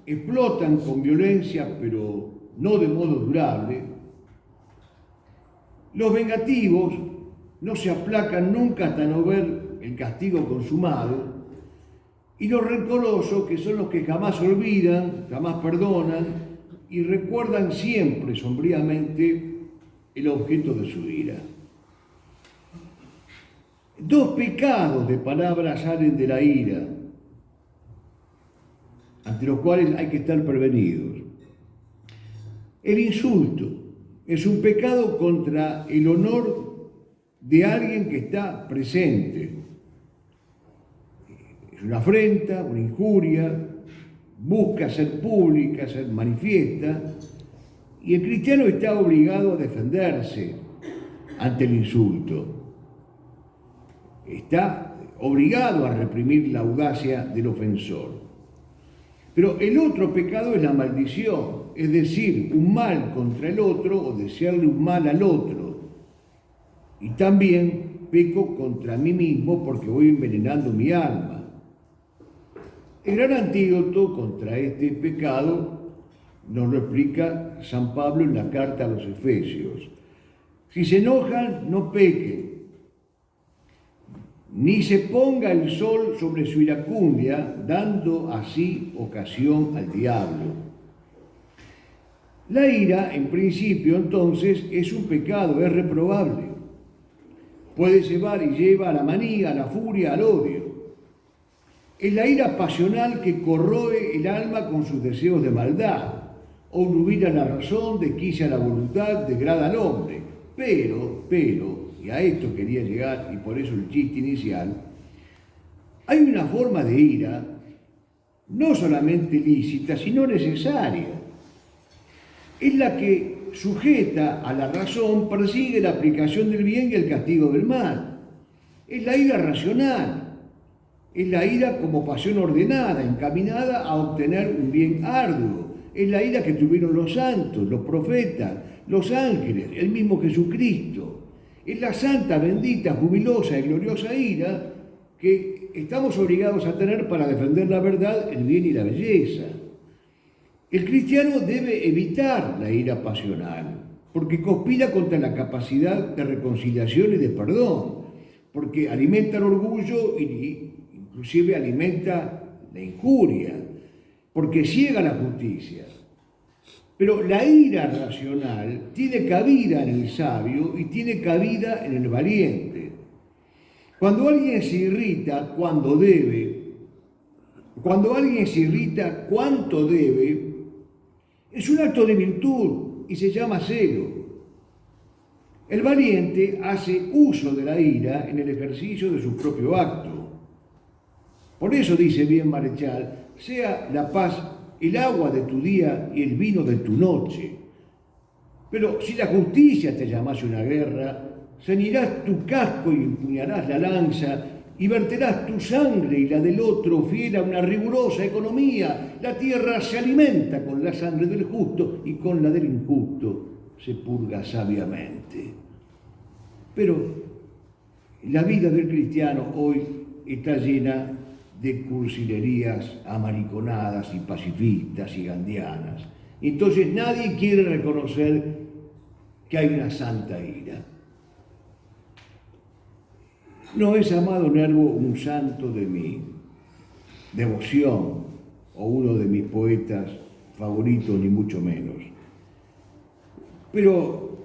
explotan con violencia, pero no de modo durable. Los vengativos no se aplacan nunca hasta no ver el castigo consumado. Y los rencorosos, que son los que jamás olvidan, jamás perdonan y recuerdan siempre sombríamente el objeto de su ira. Dos pecados de palabras salen de la ira, ante los cuales hay que estar prevenidos. El insulto es un pecado contra el honor de alguien que está presente. Es una afrenta, una injuria, busca ser pública, ser manifiesta, y el cristiano está obligado a defenderse ante el insulto. Está obligado a reprimir la audacia del ofensor. Pero el otro pecado es la maldición, es decir, un mal contra el otro o desearle un mal al otro. Y también peco contra mí mismo porque voy envenenando mi alma. El gran antídoto contra este pecado nos lo explica San Pablo en la carta a los Efesios. Si se enojan, no pequen, ni se ponga el sol sobre su iracundia, dando así ocasión al diablo. La ira, en principio, entonces, es un pecado, es reprobable. Puede llevar y lleva a la manía, a la furia, al odio. Es la ira pasional que corroe el alma con sus deseos de maldad, obnubila la razón, desquicia la voluntad, degrada al hombre. Pero, y a esto quería llegar, y por eso el chiste inicial, hay una forma de ira no solamente lícita, sino necesaria. Es la que, sujeta a la razón, persigue la aplicación del bien y el castigo del mal. Es la ira racional, es la ira como pasión ordenada, encaminada a obtener un bien arduo. Es la ira que tuvieron los santos, los profetas, los ángeles, el mismo Jesucristo. Es la santa, bendita, jubilosa y gloriosa ira que estamos obligados a tener para defender la verdad, el bien y la belleza. El cristiano debe evitar la ira pasional, porque conspira contra la capacidad de reconciliación y de perdón, porque alimenta el orgullo e inclusive alimenta la injuria, porque ciega la justicia. Pero la ira racional tiene cabida en el sabio y tiene cabida en el valiente. Cuando alguien se irrita cuando debe, cuando alguien se irrita cuánto debe, es un acto de virtud y se llama celo. El valiente hace uso de la ira en el ejercicio de su propio acto. Por eso dice bien Marechal, sea la paz el agua de tu día y el vino de tu noche. Pero si la justicia te llamase una guerra, ceñirás tu casco y empuñarás la lanza y verterás tu sangre y la del otro fiel a una rigurosa economía. La tierra se alimenta con la sangre del justo y con la del injusto se purga sabiamente. Pero la vida del cristiano hoy está llena de cursilerías amariconadas y pacifistas y gandianas. Entonces nadie quiere reconocer que hay una santa ira. No es Amado Nervo un santo de mi devoción o uno de mis poetas favoritos, ni mucho menos. Pero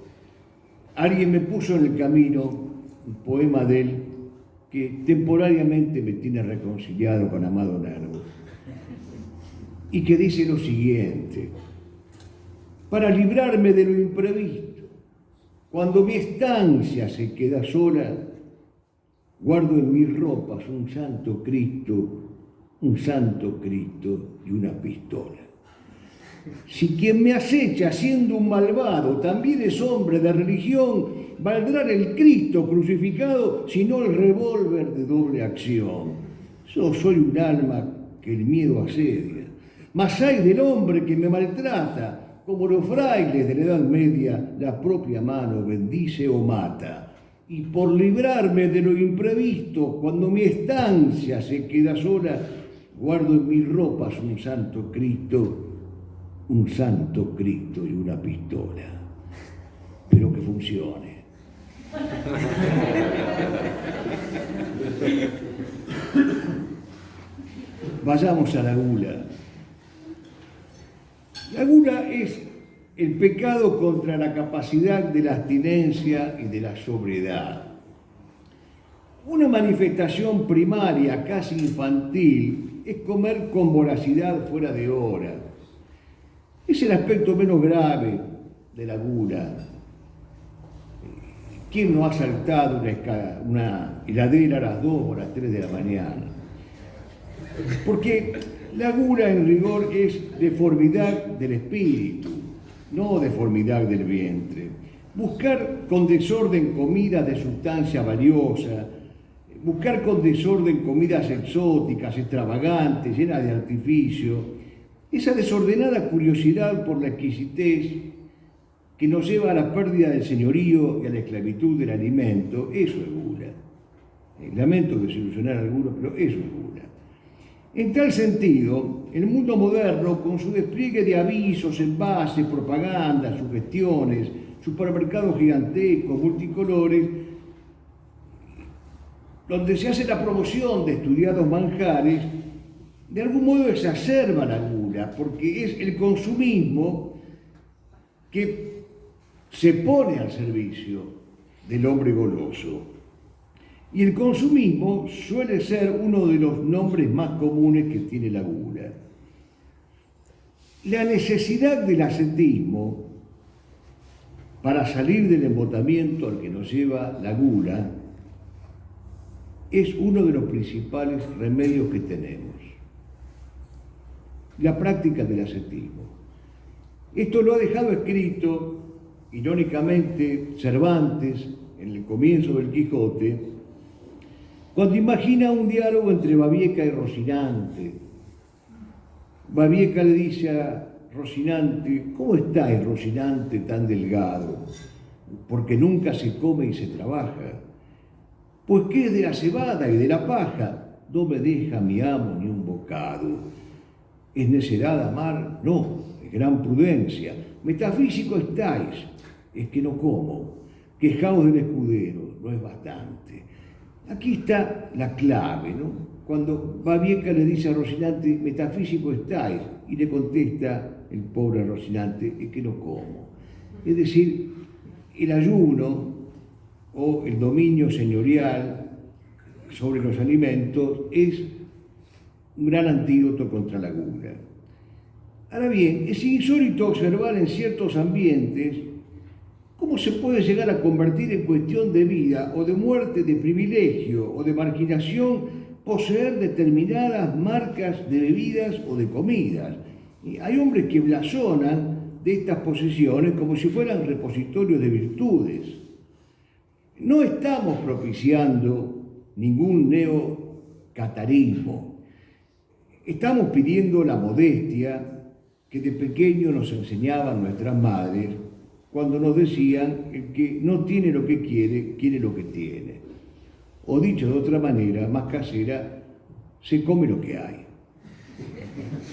alguien me puso en el camino un poema de él que temporariamente me tiene reconciliado con Amado Nervo y que dice lo siguiente: para librarme de lo imprevisto, cuando mi estancia se queda sola, guardo en mis ropas un santo Cristo y una pistola. Si quien me acecha siendo un malvado también es hombre de religión, valdrá el Cristo crucificado, sino el revólver de doble acción. Yo soy un alma que el miedo asedia, mas hay del hombre que me maltrata, como los frailes de la Edad Media, la propia mano bendice o mata. Y por librarme de lo imprevisto, cuando mi estancia se queda sola, guardo en mis ropas un santo Cristo y una pistola. Pero que funcione. Vayamos a la gula. La gula es el pecado contra la capacidad de la abstinencia y de la sobriedad. Una manifestación primaria, casi infantil, es comer con voracidad fuera de hora. Es el aspecto menos grave de la gula. ¿Quién no ha saltado una heladera a las 2 o a las 3 de la mañana? Porque la gula en rigor es deformidad del espíritu, no deformidad del vientre. Buscar con desorden comidas de sustancia valiosa, buscar con desorden comidas exóticas, extravagantes, llenas de artificio, esa desordenada curiosidad por la exquisitez que nos lleva a la pérdida del señorío y a la esclavitud del alimento, eso es gula. Lamento desilusionar a algunos, pero eso es gula. En tal sentido, el mundo moderno, con su despliegue de avisos, envases, propagandas, sugestiones, supermercados gigantescos, multicolores, donde se hace la promoción de estudiados manjares, de algún modo exacerba la gula, porque es el consumismo que se pone al servicio del hombre goloso. Y el consumismo suele ser uno de los nombres más comunes que tiene la gula. La necesidad del ascetismo para salir del embotamiento al que nos lleva la gula es uno de los principales remedios que tenemos. La práctica del ascetismo. Esto lo ha dejado escrito, irónicamente, Cervantes, en el comienzo del Quijote, cuando imagina un diálogo entre Babieca y Rocinante. Babieca le dice a Rocinante: ¿cómo está Rocinante tan delgado? Porque nunca se come y se trabaja. Pues qué es de la cebada y de la paja, no me deja mi amo ni un bocado. ¿Es necedad amar? No, es gran prudencia. Metafísico estáis, es que no como. Quejaos del escudero, no es bastante. Aquí está la clave, ¿no? Cuando Babieca le dice a Rocinante, metafísico estáis, y le contesta el pobre Rocinante, es que no como. Es decir, el ayuno o el dominio señorial sobre los alimentos es un gran antídoto contra la gula. Ahora bien, es insólito observar en ciertos ambientes cómo se puede llegar a convertir en cuestión de vida o de muerte, de privilegio o de marginación poseer determinadas marcas de bebidas o de comidas. Y hay hombres que blasonan de estas posesiones como si fueran repositorios de virtudes. No estamos propiciando ningún neocatarismo. Estamos pidiendo la modestia que de pequeño nos enseñaban nuestras madres cuando nos decían el que no tiene lo que quiere, quiere lo que tiene. O dicho de otra manera, más casera, se come lo que hay.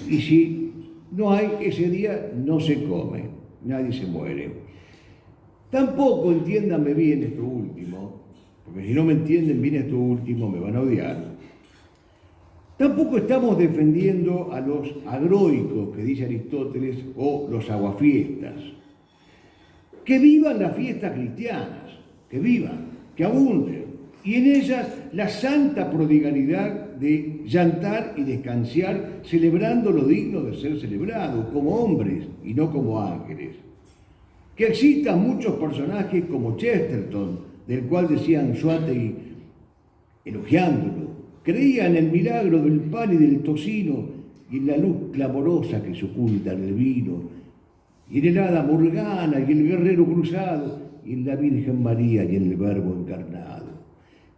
Y si no hay, ese día no se come, nadie se muere. Tampoco, entiéndanme bien esto último, porque si no me entienden bien esto último me van a odiar. Tampoco estamos defendiendo a los agroicos, que dice Aristóteles, o los aguafiestas. Que vivan las fiestas cristianas, que vivan, que abunden, y en ellas la santa prodigalidad de llantar y descansar, celebrando lo digno de ser celebrado, como hombres y no como ángeles. Que existan muchos personajes como Chesterton, del cual decían Anzoátegui, elogiándolo, creía en el milagro del pan y del tocino y en la luz clamorosa que se oculta en el vino, y en el hada Morgana y el guerrero cruzado, y en la Virgen María y en el Verbo encarnado.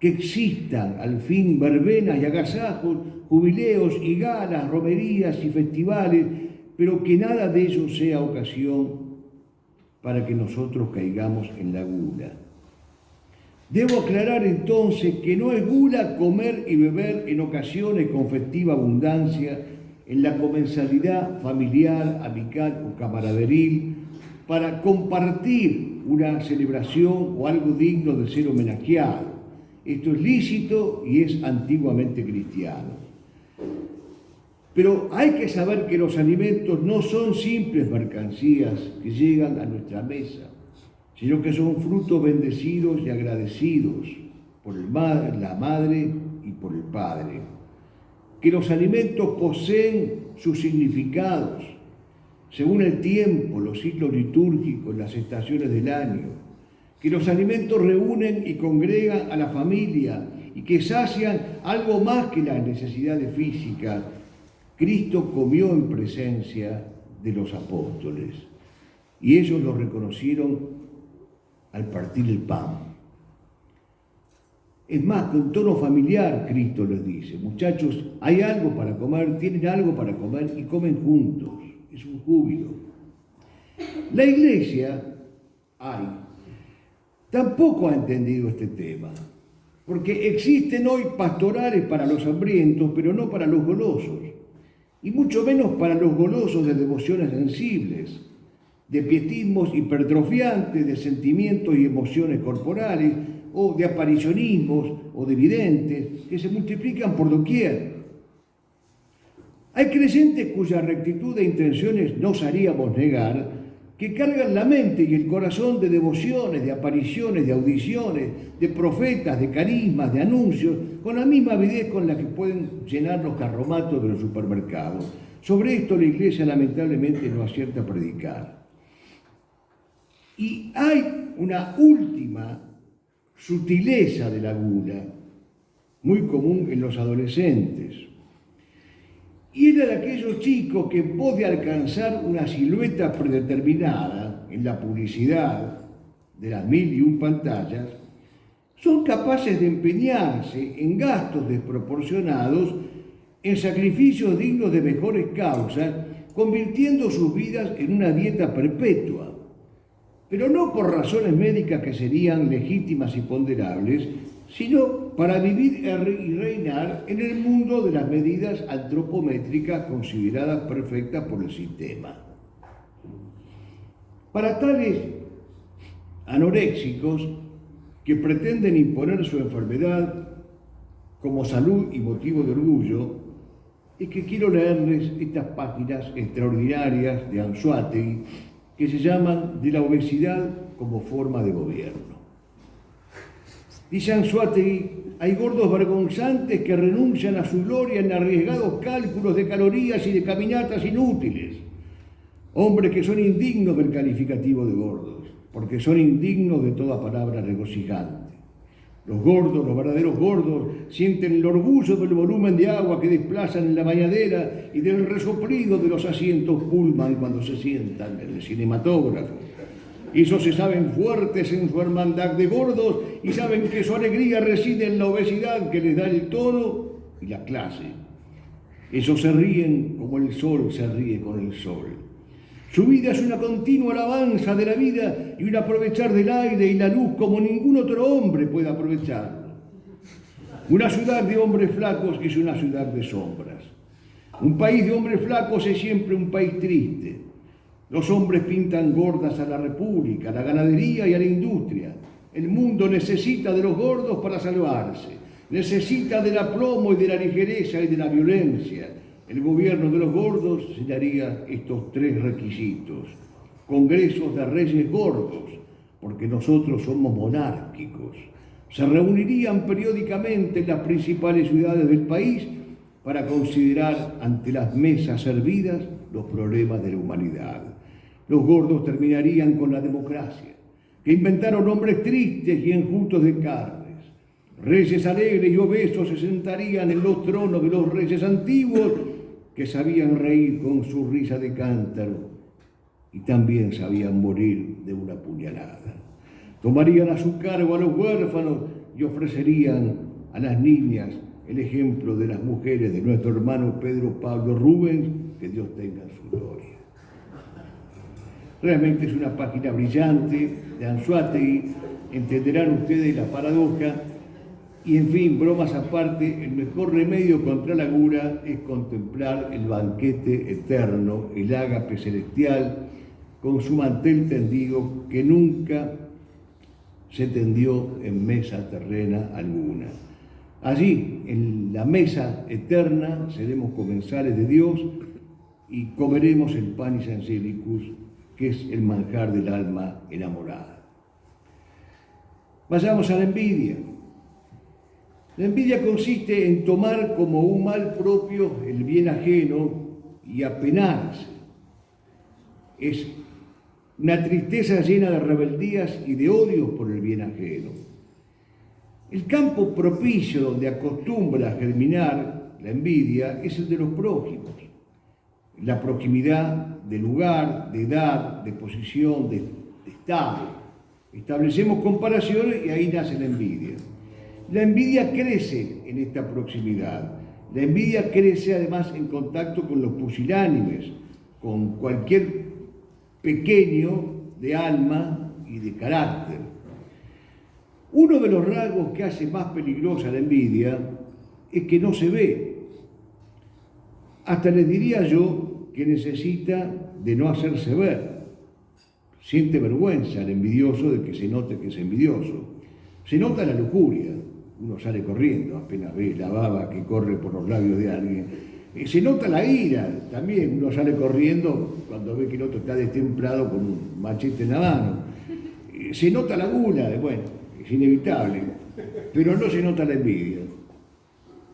Que existan al fin verbenas y agasajos, jubileos y galas, romerías y festivales, pero que nada de ello sea ocasión para que nosotros caigamos en la gula. Debo aclarar entonces que no es gula comer y beber en ocasiones con festiva abundancia, en la comensalidad familiar, amical o camaraderil, para compartir una celebración o algo digno de ser homenajeado. Esto es lícito y es antiguamente cristiano. Pero hay que saber que los alimentos no son simples mercancías que llegan a nuestra mesa, sino que son frutos bendecidos y agradecidos por la madre y por el padre. Que los alimentos poseen sus significados, según el tiempo, los ciclos litúrgicos, las estaciones del año. Que los alimentos reúnen y congregan a la familia y que sacian algo más que las necesidades físicas. Cristo comió en presencia de los apóstoles y ellos lo reconocieron al partir el pan. Es más, con tono familiar Cristo les dice, muchachos, hay algo para comer, tienen algo para comer y comen juntos. Es un júbilo. La Iglesia tampoco ha entendido este tema, porque existen hoy pastorales para los hambrientos, pero no para los golosos, y mucho menos para los golosos de devociones sensibles, de pietismos hipertrofiantes, de sentimientos y emociones corporales, o de aparicionismos o de videntes que se multiplican por doquier. Hay creyentes cuya rectitud de intenciones no osaríamos negar, que cargan la mente y el corazón de devociones, de apariciones, de audiciones, de profetas, de carismas, de anuncios, con la misma avidez con la que pueden llenar los carromatos de los supermercados. Sobre esto la Iglesia lamentablemente no acierta a predicar. Y hay una última sutileza de la gula, muy común en los adolescentes. Y era de aquellos chicos que en pos de alcanzar una silueta predeterminada en la publicidad de las 1001 pantallas, son capaces de empeñarse en gastos desproporcionados, en sacrificios dignos de mejores causas, convirtiendo sus vidas en una dieta perpetua, pero no por razones médicas que serían legítimas y ponderables, sino para vivir y reinar en el mundo de las medidas antropométricas consideradas perfectas por el sistema. Para tales anoréxicos que pretenden imponer su enfermedad como salud y motivo de orgullo, es que quiero leerles estas páginas extraordinarias de Anzoátegui que se llaman De la obesidad como forma de gobierno. Dice Anzoátegui: hay gordos vergonzantes que renuncian a su gloria en arriesgados cálculos de calorías y de caminatas inútiles. Hombres que son indignos del calificativo de gordos, porque son indignos de toda palabra regocijante. Los gordos, los verdaderos gordos, sienten el orgullo del volumen de agua que desplazan en la bañadera y del resoplido de los asientos Pullman cuando se sientan en el cinematógrafo. Esos se saben fuertes en su hermandad de gordos y saben que su alegría reside en la obesidad que les da el tono y la clase. Esos se ríen como el sol se ríe con el sol. Su vida es una continua alabanza de la vida y un aprovechar del aire y la luz como ningún otro hombre puede aprovecharlo. Una ciudad de hombres flacos es una ciudad de sombras. Un país de hombres flacos es siempre un país triste. Los hombres pintan gordas a la república, a la ganadería y a la industria. El mundo necesita de los gordos para salvarse. Necesita del aplomo y de la ligereza y de la violencia. El gobierno de los gordos se daría estos tres requisitos: congresos de reyes gordos, porque nosotros somos monárquicos. Se reunirían periódicamente en las principales ciudades del país para considerar ante las mesas servidas los problemas de la humanidad. Los gordos terminarían con la democracia, que inventaron hombres tristes y enjutos de carnes. Reyes alegres y obesos se sentarían en los tronos de los reyes antiguos, que sabían reír con su risa de cántaro y también sabían morir de una puñalada. Tomarían a su cargo a los huérfanos y ofrecerían a las niñas el ejemplo de las mujeres de nuestro hermano Pedro Pablo Rubens, que Dios tenga su gloria. Realmente es una página brillante de Anzoátegui, entenderán ustedes la paradoja. Y en fin, bromas aparte, el mejor remedio contra la gula es contemplar el banquete eterno, el ágape celestial, con su mantel tendido que nunca se tendió en mesa terrena alguna. Allí, en la mesa eterna, seremos comensales de Dios y comeremos el panis angelicus, que es el manjar del alma enamorada. Vayamos a la envidia. La envidia consiste en tomar como un mal propio el bien ajeno y apenarse. Es una tristeza llena de rebeldías y de odios por el bien ajeno. El campo propicio donde acostumbra a germinar la envidia es el de los prójimos. La proximidad de lugar, de edad, de posición, de estado. Establecemos comparaciones y ahí nace la envidia. La envidia crece en esta proximidad. La envidia crece además en contacto con los pusilánimes, con cualquier pequeño de alma y de carácter. Uno de los rasgos que hace más peligrosa la envidia es que no se ve. Hasta les diría yo que necesita de no hacerse ver. Siente vergüenza el envidioso de que se note que es envidioso. Se nota la lujuria. Uno sale corriendo, apenas ve la baba que corre por los labios de alguien. Se nota la ira también, uno sale corriendo cuando ve que el otro está destemplado con un machete en la mano. Se nota la gula, bueno, es inevitable, pero no se nota la envidia.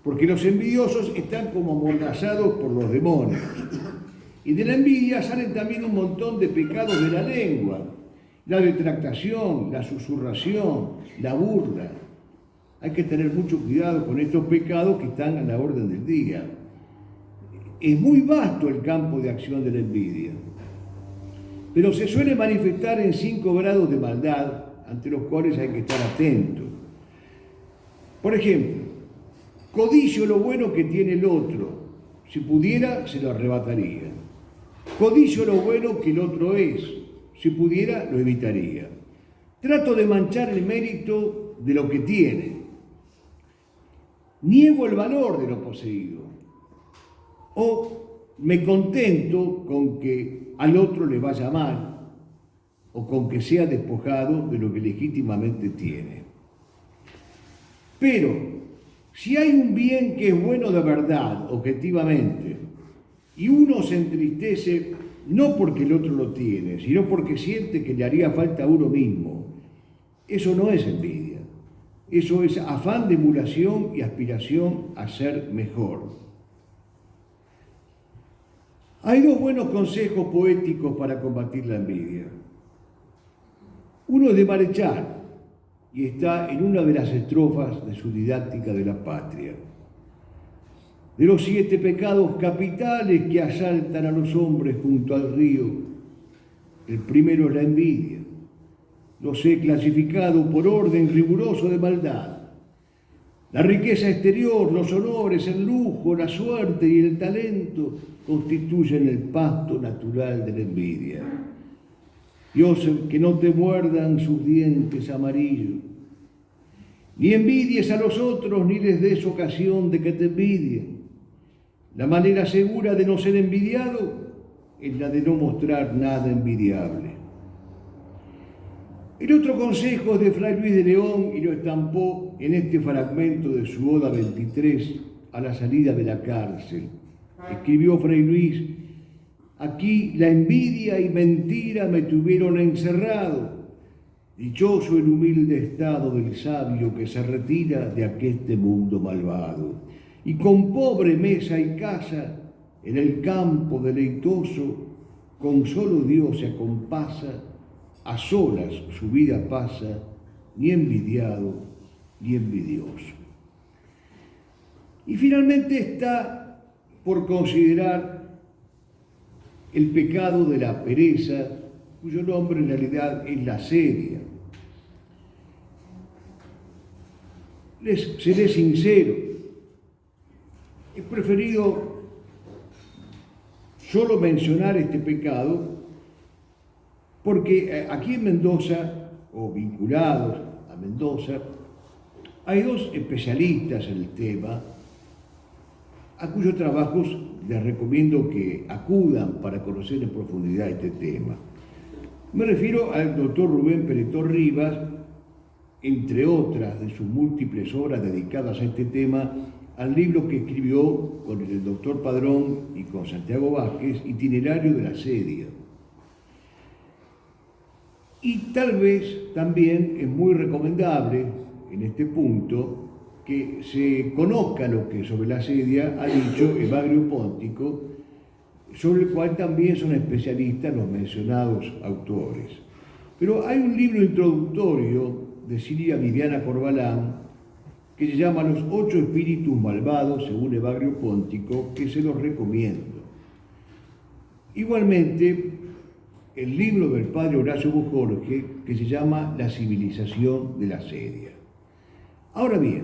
Porque los envidiosos están como amordazados por los demonios. Y de la envidia salen también un montón de pecados de la lengua. La detractación, la susurración, la burla. Hay que tener mucho cuidado con estos pecados que están a la orden del día. Es muy vasto el campo de acción de la envidia, pero se suele manifestar en 5 grados de maldad ante los cuales hay que estar atentos. Por ejemplo, codicio lo bueno que tiene el otro. Si pudiera, se lo arrebataría. Codicio lo bueno que el otro es. Si pudiera, lo evitaría. Trato de manchar el mérito de lo que tiene. niego el valor de lo poseído o me contento con que al otro le vaya mal o con que sea despojado de lo que legítimamente tiene. Pero si hay un bien que es bueno de verdad, objetivamente, y uno se entristece no porque el otro lo tiene, sino porque siente que le haría falta a uno mismo, eso no es envidia, eso es afán de emulación y aspiración a ser mejor. Hay dos buenos consejos poéticos para combatir la envidia. Uno es de Marechal y está en una de las estrofas de su didáctica de la patria. De los 7 pecados capitales que asaltan a los hombres junto al río, el primero es la envidia. Los he clasificado por orden riguroso de maldad. La riqueza exterior, los honores, el lujo, la suerte y el talento constituyen el pasto natural de la envidia. Dios, que no te muerdan sus dientes amarillos. Ni envidies a los otros, ni les des ocasión de que te envidien. La manera segura de no ser envidiado es la de no mostrar nada envidiable. El otro consejo es de Fray Luis de León y lo estampó en este fragmento de su Oda 23 a la salida de la cárcel. Escribió Fray Luis: aquí la envidia y mentira me tuvieron encerrado. Dichoso el humilde estado del sabio que se retira de aqueste mundo malvado. Y con pobre mesa y casa, en el campo deleitoso, con solo Dios se acompasa, a solas su vida pasa, ni envidiado ni envidioso. Y finalmente está por considerar el pecado de la pereza, cuyo nombre en realidad es la sedia. Seré sincero, he preferido solo mencionar este pecado porque aquí en Mendoza, o vinculados a Mendoza, hay 2 especialistas en el tema, a cuyos trabajos les recomiendo que acudan para conocer en profundidad este tema. Me refiero al doctor Rubén Peretó Rivas, entre otras de sus múltiples obras dedicadas a este tema, al libro que escribió con el doctor Padrón y con Santiago Vázquez, Itinerario de la Sedia. Y tal vez también es muy recomendable en este punto que se conozca lo que sobre la sedia ha dicho Evagrio Póntico, sobre el cual también son especialistas los mencionados autores. Pero hay un libro introductorio de Silvia Viviana Corbalán que se llama Los 8 espíritus malvados, según Evagrio Póntico, que se los recomiendo. Igualmente, el libro del padre Horacio Bojorge, que se llama La civilización de la sedia. Ahora bien,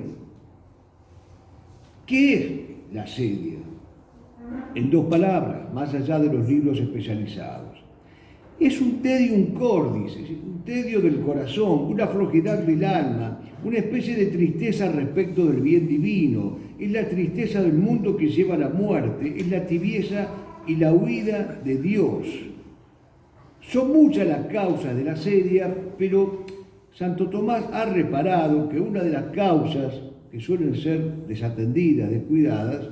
¿qué es la sedia? En 2 palabras, más allá de los libros especializados. Es un tedium cordis, es decir, un tedio del corazón, una flojedad del alma, una especie de tristeza respecto del bien divino. Es la tristeza del mundo que lleva a la muerte, es la tibieza y la huida de Dios. Son muchas las causas de la sedia, pero Santo Tomás ha reparado que una de las causas que suelen ser desatendidas, descuidadas,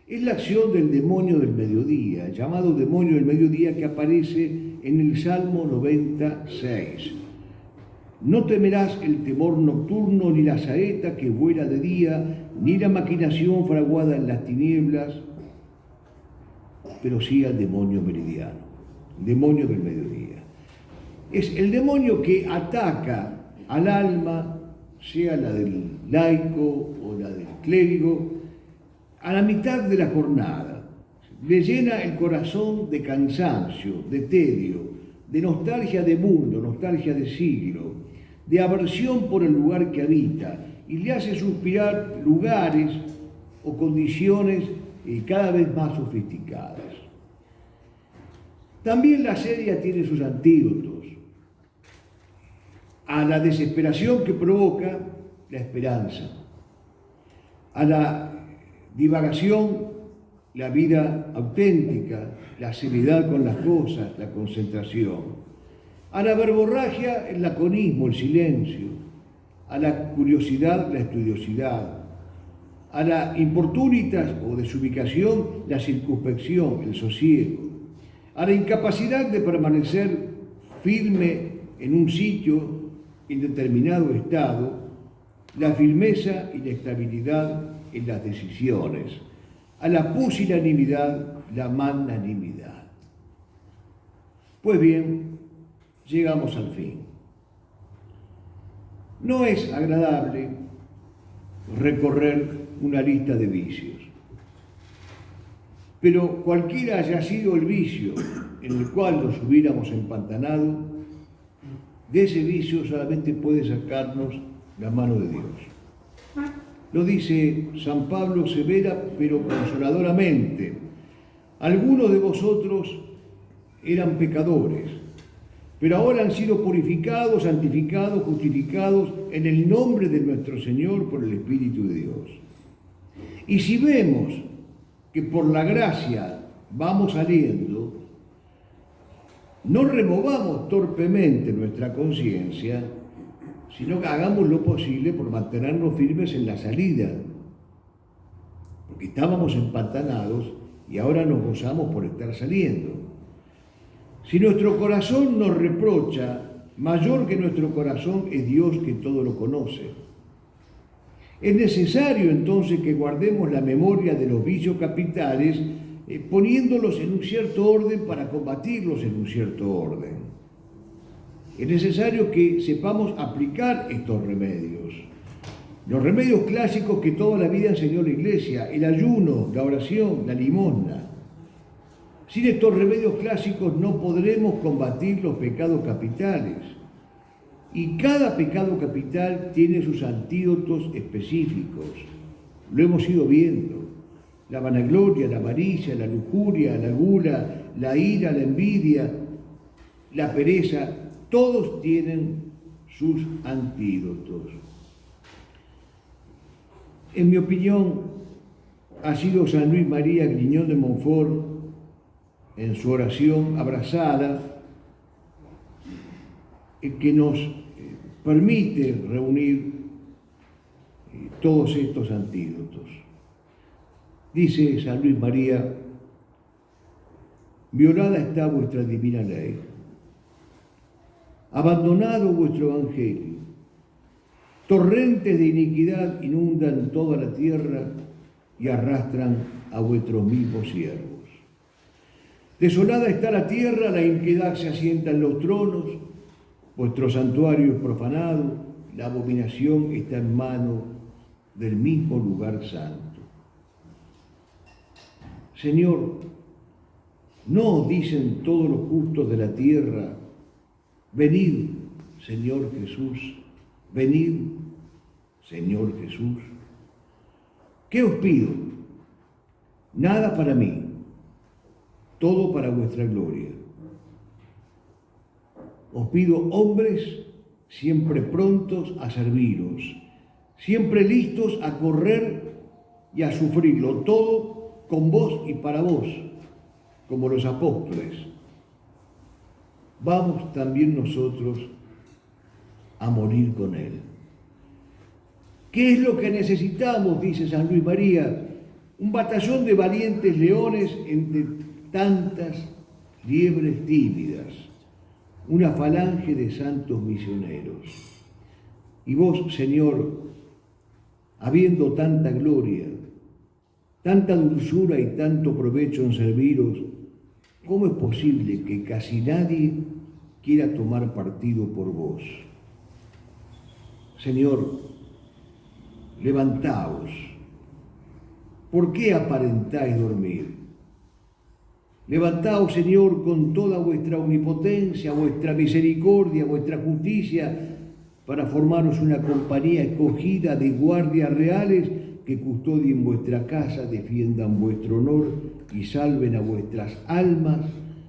es la acción del demonio del mediodía, llamado demonio del mediodía, que aparece en el Salmo 96. No temerás el temor nocturno, ni la saeta que vuela de día, ni la maquinación fraguada en las tinieblas, pero sí al demonio meridiano, demonio del mediodía. Es el demonio que ataca al alma, sea la del laico o la del clérigo, a la mitad de la jornada. Le llena el corazón de cansancio, de tedio, de nostalgia de mundo, nostalgia de siglo, de aversión por el lugar que habita, y le hace suspirar lugares o condiciones cada vez más sofisticadas. También la sedia tiene sus antídotos. A la desesperación que provoca, la esperanza. a la divagación, la vida auténtica, la seriedad con las cosas, la concentración, a la verborragia, el laconismo, el silencio, a la curiosidad, la estudiosidad, a la importunitas o desubicación, la circunspección, el sosiego, a la incapacidad de permanecer firme en un sitio en determinado estado, la firmeza y la estabilidad en las decisiones, a la pusilanimidad, la magnanimidad. Pues bien, llegamos al fin. No es agradable recorrer una lista de vicios, pero cualquiera haya sido el vicio en el cual nos hubiéramos empantanado, de ese vicio solamente puede sacarnos la mano de Dios. Lo dice San Pablo severa pero consoladoramente. Algunos de vosotros eran pecadores, pero ahora han sido purificados, santificados, justificados en el nombre de nuestro Señor por el Espíritu de Dios. Y si vemos que por la gracia vamos saliendo, no removamos torpemente nuestra conciencia, sino que hagamos lo posible por mantenernos firmes en la salida, porque estábamos empantanados y ahora nos gozamos por estar saliendo. Si nuestro corazón nos reprocha, mayor que nuestro corazón es Dios que todo lo conoce. Es necesario entonces que guardemos la memoria de los vicios capitales, poniéndolos en un cierto orden para combatirlos en un cierto orden. Es necesario que sepamos aplicar estos remedios. Los remedios clásicos que toda la vida enseñó la Iglesia: el ayuno, la oración, la limosna. Sin estos remedios clásicos no podremos combatir los pecados capitales. Y cada pecado capital tiene sus antídotos específicos. Lo hemos ido viendo. La vanagloria, la avaricia, la lujuria, la gula, la ira, la envidia, la pereza, todos tienen sus antídotos. En mi opinión, ha sido San Luis María Griñón de Montfort, en su oración abrazada, el que nos permite reunir todos estos antídotos. Dice San Luis María: violada está vuestra divina ley, abandonado vuestro evangelio, torrentes de iniquidad inundan toda la tierra y arrastran a vuestros mismos siervos. Desolada está la tierra, la impiedad se asienta en los tronos, vuestro santuario es profanado, la abominación está en mano del mismo lugar santo. Señor, ¿no os dicen todos los justos de la tierra: venid, Señor Jesús, venid, Señor Jesús? ¿Qué os pido? Nada para mí, todo para vuestra gloria. Os pido hombres siempre prontos a serviros, siempre listos a correr y a sufrirlo todo con vos y para vos, como los apóstoles. Vamos también nosotros a morir con Él. ¿Qué es lo que necesitamos?, dice San Luis María. Un batallón de valientes leones entre tantas liebres tímidas, una falange de santos misioneros. Y vos, Señor, habiendo tanta gloria, tanta dulzura y tanto provecho en serviros, ¿cómo es posible que casi nadie quiera tomar partido por vos? Señor, levantaos. ¿Por qué aparentáis dormir? Levantaos, Señor, con toda vuestra omnipotencia, vuestra misericordia, vuestra justicia, para formaros una compañía escogida de guardias reales que custodien vuestra casa, defiendan vuestro honor y salven a vuestras almas,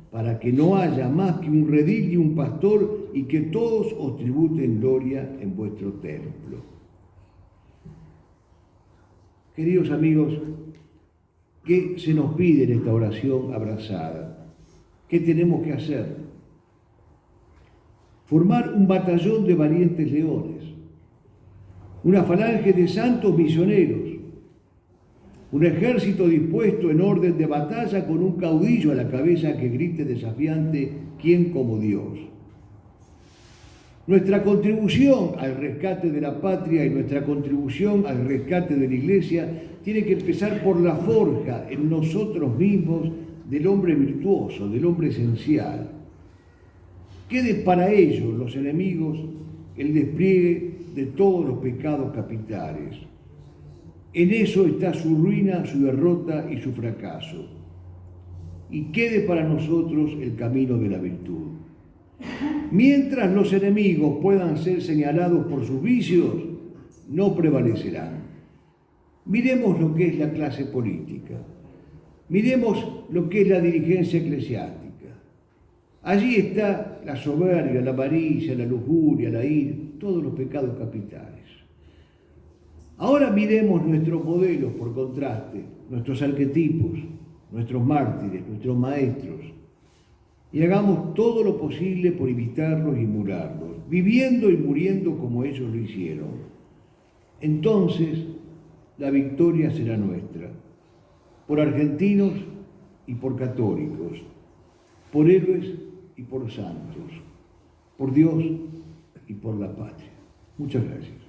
para que no haya más que un redil y un pastor, y que todos os tributen gloria en vuestro templo. Queridos amigos, ¿qué se nos pide en esta oración abrazada? ¿Qué tenemos que hacer? Formar un batallón de valientes leones, una falange de santos misioneros, un ejército dispuesto en orden de batalla con un caudillo a la cabeza que grite desafiante: ¿quién como Dios? Nuestra contribución al rescate de la patria y nuestra contribución al rescate de la Iglesia tiene que empezar por la forja en nosotros mismos del hombre virtuoso, del hombre esencial. Quede para ellos, los enemigos, el despliegue de todos los pecados capitales. En eso está su ruina, su derrota y su fracaso. Y quede para nosotros el camino de la virtud. Mientras los enemigos puedan ser señalados por sus vicios, no prevalecerán. Miremos lo que es la clase política. Miremos lo que es la dirigencia eclesiástica. Allí está la soberbia, la avaricia, la lujuria, la ira, todos los pecados capitales. Ahora miremos nuestros modelos por contraste, nuestros arquetipos, nuestros mártires, nuestros maestros, y hagamos todo lo posible por imitarlos y emularlos, viviendo y muriendo como ellos lo hicieron. Entonces, la victoria será nuestra, por argentinos y por católicos, por héroes y por santos, por Dios y por la patria. Muchas gracias.